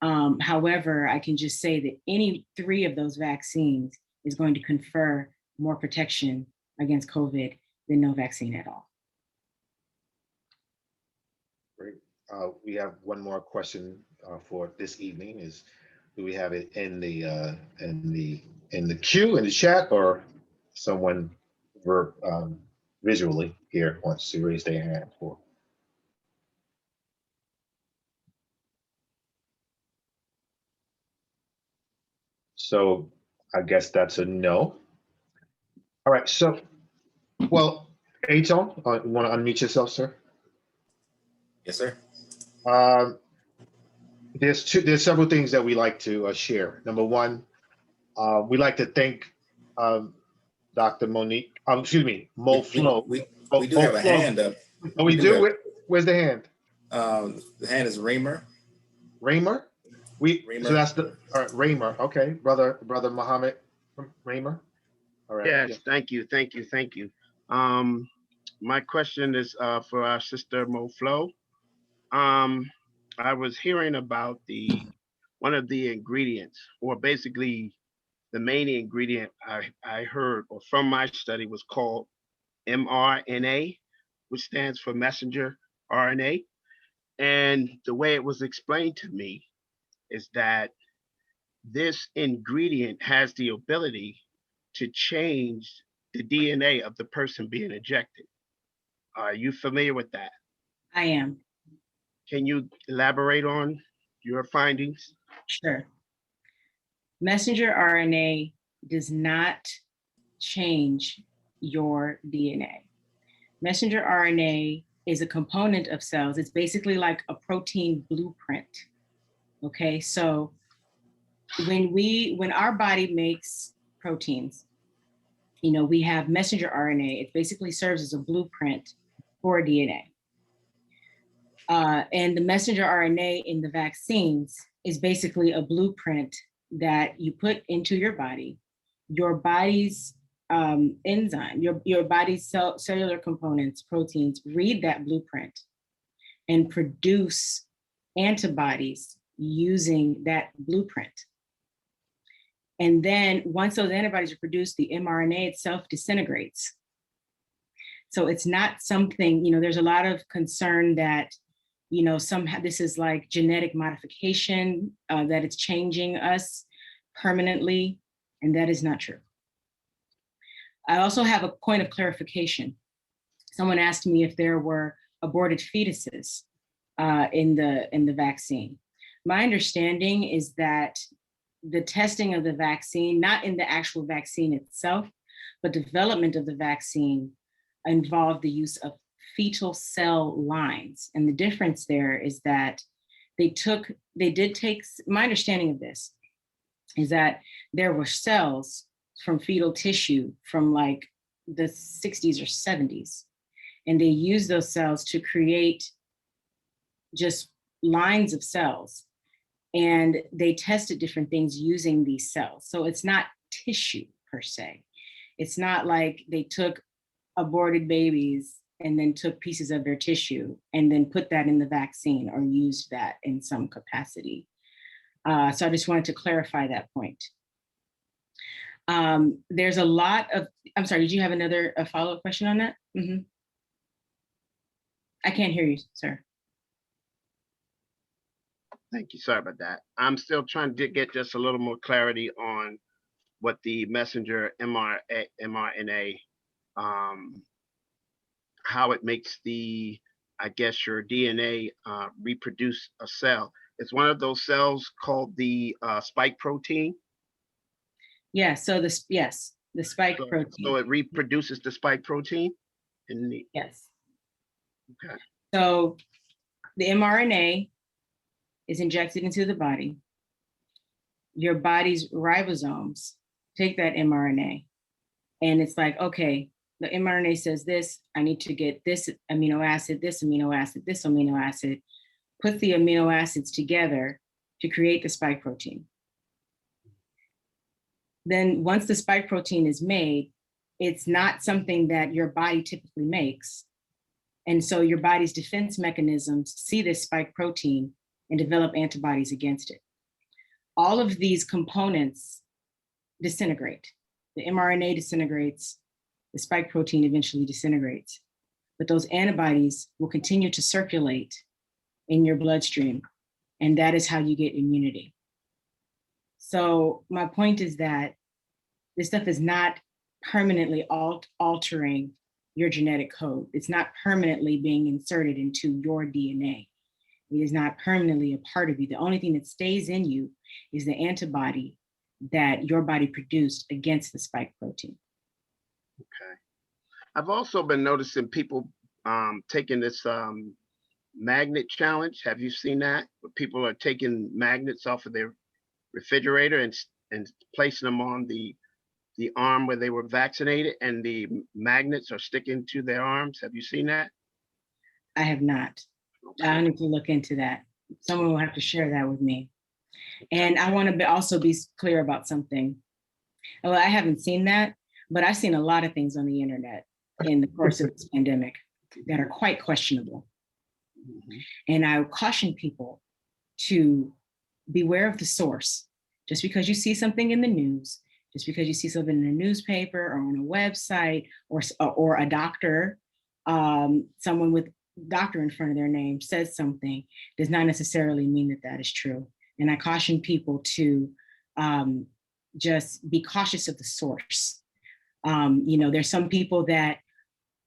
However, I can just say that any 3 of those vaccines is going to confer more protection against COVID than no vaccine at all. Great. We have one more question for this evening. Do we have it in the queue, in the chat, or someone visually here wants to raise their hand for? So I guess that's a no. All right, so, well, Atone, you want to unmute yourself, sir? Yes, sir. There's several things that we like to share. Number one, we like to thank Dr. Monique, Mo Flo. We do have a hand up. Oh, we do? Where's the hand? The hand is Raymer. Raymer? Raymer. So that's all right, Raymer. Okay, brother Muhammad Raymer. All right. Yes, yeah. Thank you. My question is for our sister Mo Flo. Um, I was hearing about the one of the ingredients, or basically the main ingredient I heard or from my study was called mRNA, which stands for messenger RNA. And the way it was explained to me is that this ingredient has the ability to change the DNA of the person being injected. Are you familiar with that? I am. Can you elaborate on your findings? Sure. Messenger RNA does not change your DNA. Messenger RNA is a component of cells. It's basically like a protein blueprint. Okay, so when our body makes proteins, you know, we have messenger RNA. It basically serves as a blueprint for DNA. And the messenger RNA in the vaccines is basically a blueprint that you put into your body. Your body's enzyme, your body's cellular components, proteins, read that blueprint and produce antibodies using that blueprint. And then once those antibodies are produced, the mRNA itself disintegrates. So it's not something, you know, there's a lot of concern that, you know, somehow this is like genetic modification, that it's changing us permanently, and that is not true. I also have a point of clarification. Someone asked me if there were aborted fetuses in the vaccine. My understanding is that the testing of the vaccine, not in the actual vaccine itself, but development of the vaccine involved the use of fetal cell lines. And the difference there is that they did take, my understanding of this is that there were cells from fetal tissue from like the 60s or 70s. And they used those cells to create just lines of cells. And they tested different things using these cells. So it's not tissue per se. It's not like they took aborted babies and then took pieces of their tissue and then put that in the vaccine or used that in some capacity. So I just wanted to clarify that point. There's a lot of, I'm sorry, did you have a follow-up question on that? Mm-hmm. I can't hear you, sir. Thank you. Sorry about that. I'm still trying to get just a little more clarity on what the messenger mRNA, how it makes I guess your DNA reproduce a cell. It's one of those cells called the spike protein. Yeah, so the spike protein. So it reproduces the spike protein? Yes. Okay. So the mRNA is injected into the body. Your body's ribosomes take that mRNA and it's like, okay, the mRNA says this, I need to get this amino acid, this amino acid, this amino acid, put the amino acids together to create the spike protein. Then once the spike protein is made, it's not something that your body typically makes. And so your body's defense mechanisms see this spike protein and develop antibodies against it. All of these components disintegrate. The mRNA disintegrates, the spike protein eventually disintegrates, but those antibodies will continue to circulate in your bloodstream, and that is how you get immunity. So my point is that this stuff is not permanently altering your genetic code. It's not permanently being inserted into your DNA. It is not permanently a part of you. The only thing that stays in you is the antibody that your body produced against the spike protein. Okay. I've also been noticing people taking this magnet challenge. Have you seen that? Where people are taking magnets off of their refrigerator and placing them on the arm where they were vaccinated, and the magnets are sticking to their arms. Have you seen that? I have not. Okay. I need to look into that. Someone will have to share that with me. And I want to also be clear about something. Well, I haven't seen that, but I've seen a lot of things on the internet in the course of this pandemic that are quite questionable. And I would caution people to beware of the source. Just because you see something in the news, just because you see something in a newspaper or on a website or a doctor, someone with doctor in front of their name says something, does not necessarily mean that that is true. And I caution people to just be cautious of the source. There's some people that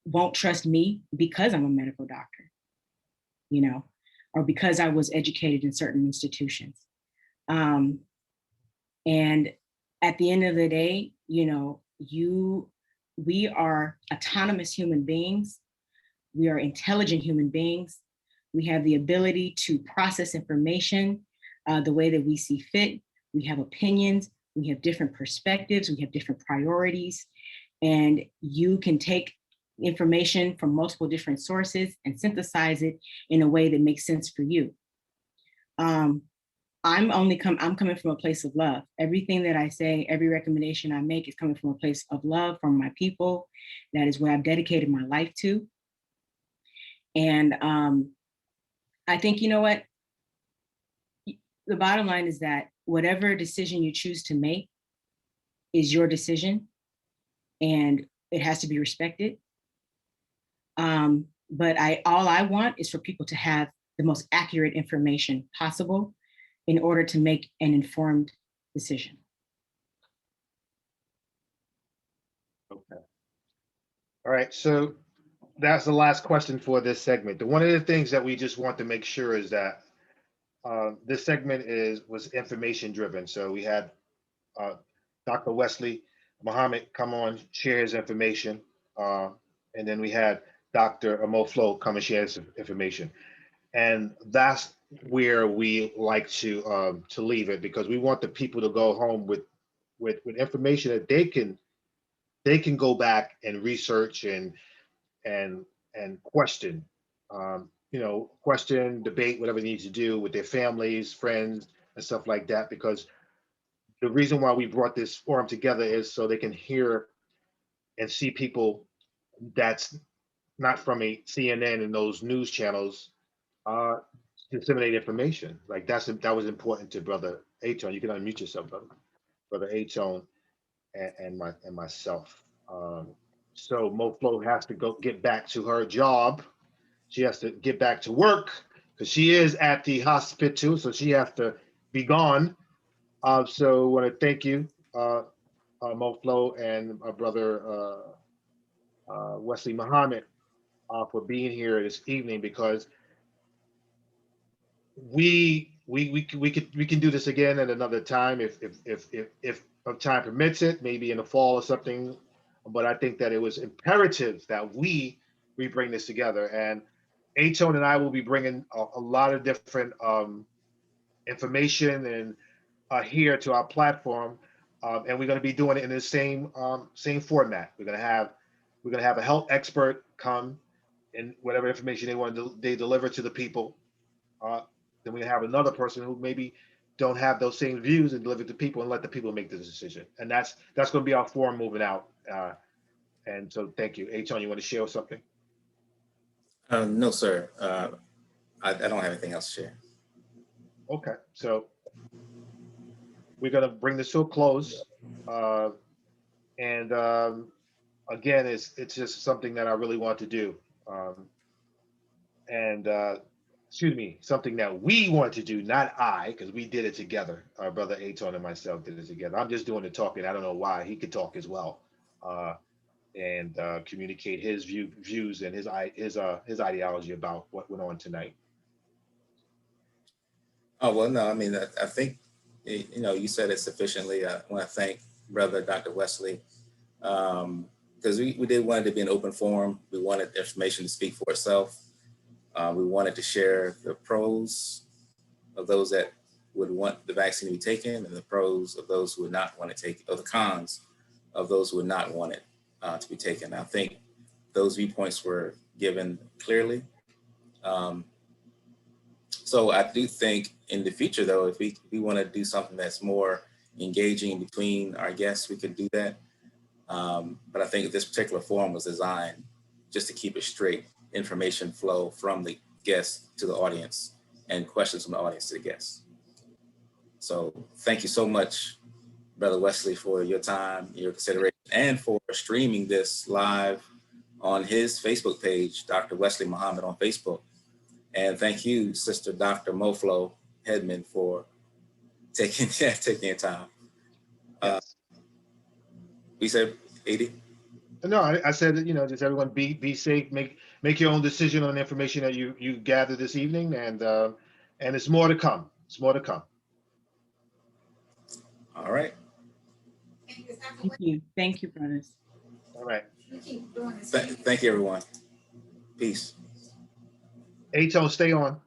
won't trust me because I'm a medical doctor, or because I was educated in certain institutions. And at the end of the day, we are autonomous human beings. We are intelligent human beings. We have the ability to process information the way that we see fit. We have opinions. We have different perspectives. We have different priorities. And you can take information from multiple different sources and synthesize it in a way that makes sense for you. I'm coming from a place of love. Everything that I say, every recommendation I make is coming from a place of love from my people. That is what I've dedicated my life to. And I think, what? The bottom line is that whatever decision you choose to make is your decision, and it has to be respected. But all I want is for people to have the most accurate information possible in order to make an informed decision. Okay. All right, so that's the last question for this segment. One of the things that we just want to make sure is that this segment was information driven. So we had Dr. Wesley Muhammad come on, share his information, and then we had Dr. Mo come and share his information. And that's where we like to leave it, because we want the people to go home with information that they can go back and research and question, question, debate, whatever they need to do with their families, friends, and stuff like that. Because the reason why we brought this forum together is so they can hear and see people that's not from a CNN and those news channels disseminate information. Like that was important to Brother Atone. You can unmute yourself, Brother Atone, and myself. So Mo Flo has to go get back to her job. She has to get back to work because she is at the hospital, so she has to be gone. So I want to thank you, Mo Flo, and my brother Wesley Muhammad for being here this evening, because we can do this again at another time if time permits it, maybe in the fall or something. But I think that it was imperative that we bring this together, and Atone and I will be bringing a lot of different information and here to our platform, and we're going to be doing it in the same format. We're going to have a health expert come, and whatever information they deliver to the people. Then we have another person who maybe don't have those same views and deliver to people, and let the people make the decision. And that's going to be our forum moving out. And so thank you. Atone, you want to share something? No, sir. I don't have anything else to share. Okay, so we're going to bring this to a close. And again, it's just something that I really want to do. Something that we want to do, not I, because we did it together. Our brother Atone and myself did it together. I'm just doing the talking. I don't know why. He could talk as well, and communicate his views and his ideology about what went on tonight. Oh, well, no, I mean, I think, you said it sufficiently. I want to thank Brother Dr. Wesley, because we did want it to be an open forum. We wanted the information to speak for itself. We wanted to share the pros of those that would want the vaccine to be taken, and the pros of those who would not want to take it, or the cons of those who would not want it to be taken. I think those viewpoints were given clearly. So I do think in the future, though, if we want to do something that's more engaging between our guests, we could do that. But I think this particular forum was designed just to keep it straight, information flow from the guests to the audience and questions from the audience to the guests. So thank you so much, Brother Wesley, for your time, your consideration, and for streaming this live on his Facebook page, Dr. Wesley Muhammad on Facebook. And thank you, Sister Dr. Moflo Hedmann, for taking your time. Yes. We said 80? No, I said that, just everyone be safe, make your own decision on the information that you gathered this evening, and it's more to come. It's more to come. All right. Thank you. Thank you, brothers. All right. Thank you, everyone. Peace. Atone, stay on.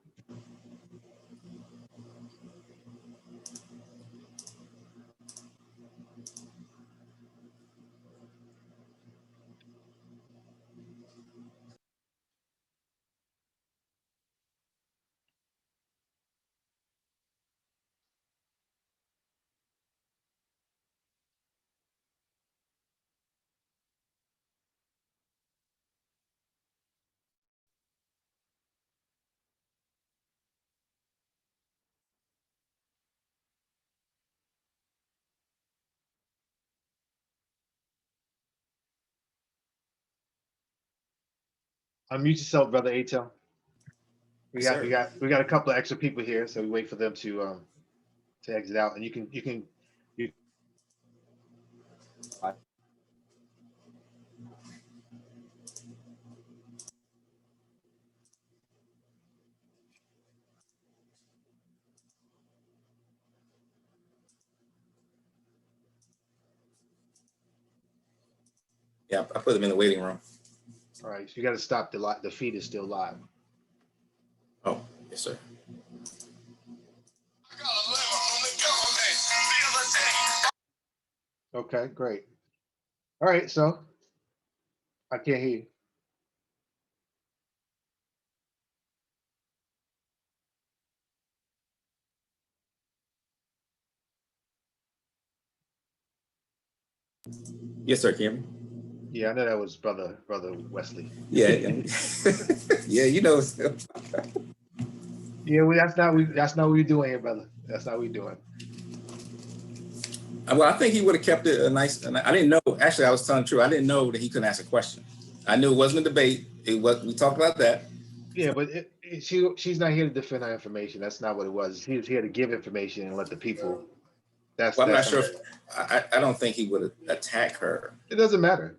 Unmute yourself, Brother Atone. We Yes, got a couple of extra people here, so we wait for them to exit out, and you can Yeah, I put them in the waiting room. all right. So you got to stop the feed is still live. Oh, yes, sir. Okay, great. All right, so I can't hear you. Yes, sir, Kim. Yeah, I know that was Brother Wesley. Yeah, yeah, you know. Yeah, well, that's not what we're doing here, brother. That's not what we're doing. Well, I think he would have kept it a nice. I didn't know. Actually, I was telling the truth. I didn't know that he couldn't ask a question. I knew it wasn't a debate. It was. We talked about that. Yeah, but she's not here to defend our information. That's not what it was. He was here to give information and let the people. Well, I'm not sure. I don't think he would attack her. It doesn't matter.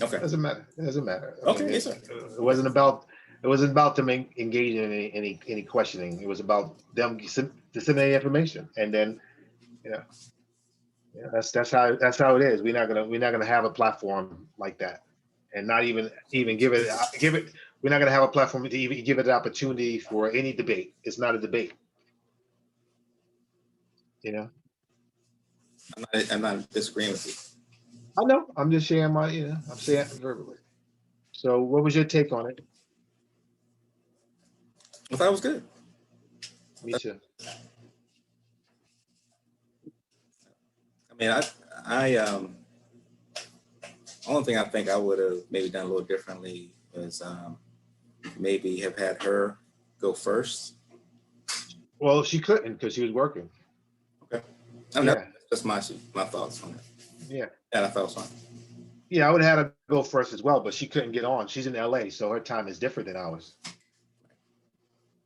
Okay. It doesn't matter. It doesn't matter. Okay. Yes, sir. It wasn't about them engaging in any questioning. It was about them disseminating information, and then, that's how it is. We're not gonna have a platform like that, and not even give it. We're not gonna have a platform to even give it an opportunity for any debate. It's not a debate. I'm not disagreeing with you. I know. I'm just sharing I'm saying it verbally. So, what was your take on it? I thought it was good. Me too. I mean, only thing I think I would have maybe done a little differently was maybe have had her go first. Well, she couldn't because she was working. Okay. I mean, that's my thoughts on it. Yeah. And I thought it was fine. Yeah, I would have had her go first as well, but she couldn't get on. She's in LA, so her time is different than ours.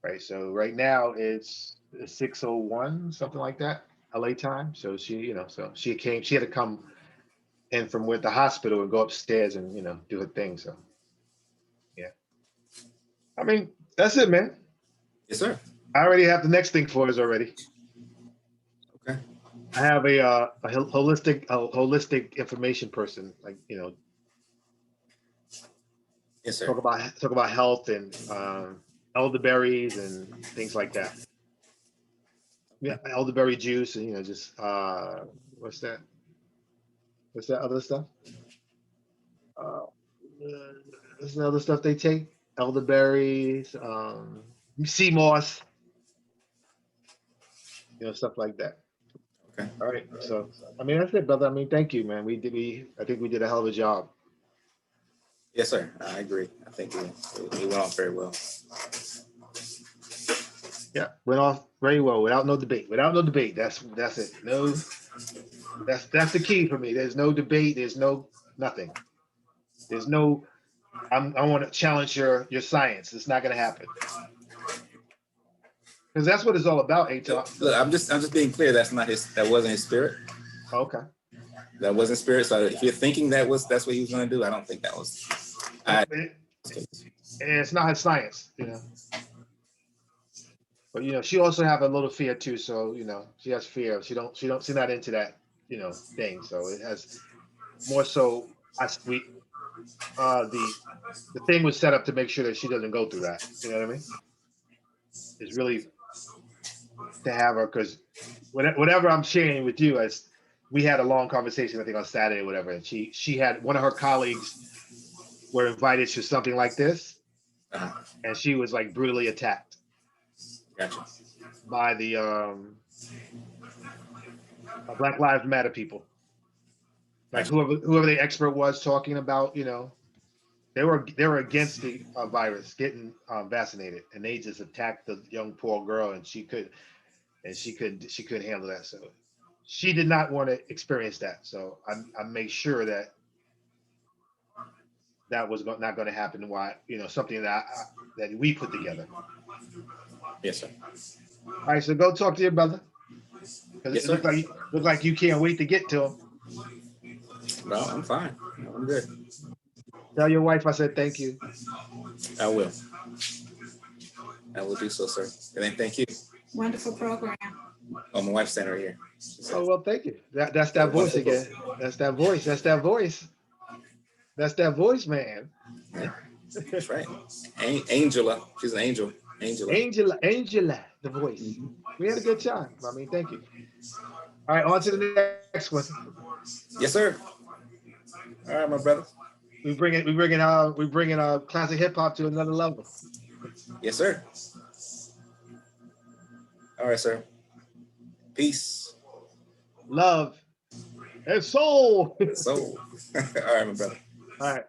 Right. So right now it's 6:01, something like that, LA time. So she had to come in from the hospital and go upstairs and do her thing. So yeah. I mean, that's it, man. Yes, sir. I already have the next thing for us already. Okay. I have a holistic information person, like Yes, sir. talk about health and elderberries and things like that. Yeah, elderberry juice and just what's that other stuff? What's the other stuff they take? Elderberries, sea moss, stuff like that. All right. So, I mean, that's it, brother. I mean, thank you, man. I think we did a hell of a job. Yes, sir. I agree. I think it went off very well. Yeah, went off very well without no debate. Without no debate. That's it. No, that's the key for me. There's no debate. There's no nothing. There's no. I want to challenge your science. It's not going to happen. Because that's what it's all about, Atone. Look, I'm just being clear. That wasn't his spirit. Okay. That wasn't spirit. So if you're thinking that's what he was going to do, I don't think that was. And it's not his science, you know. But you know, she also have a little fear too. So you know, she has fear. She's not into that, you know, thing. So it has more so. The thing was set up to make sure that she doesn't go through that. You know what I mean? It's really to have her, because whatever I'm sharing with you, as we had a long conversation, I think on Saturday or whatever, and she had one of her colleagues were invited to something like this, and she was like brutally attacked. Gotcha. By the Black Lives Matter people. Like whoever the expert was talking about, you know, they were against the virus getting vaccinated, and they just attacked the young poor girl, and she couldn't handle that. So she did not want to experience that. So I made sure that was not going to happen. Why, you know, something that we put together. Yes, sir. All right, so go talk to your brother. Yes, it look like you can't wait to get to him. No, I'm fine. I'm good. Tell your wife I said thank you. I will. I will do so, sir. And then thank you. Wonderful program. Oh, my wife's standing right here. Oh, well, thank you. That's that voice again. That's that voice. That's that voice. That's that voice, man. Yeah, that's right. Angela. She's an angel. Angela, the voice. Mm-hmm. We had a good time. I mean, thank you. All right, on to the next one. Yes, sir. All right, my brother. We bringing classic hip hop to another level. Yes, sir. All right, sir. Peace. Love and soul. Soul. All right, my brother. All right.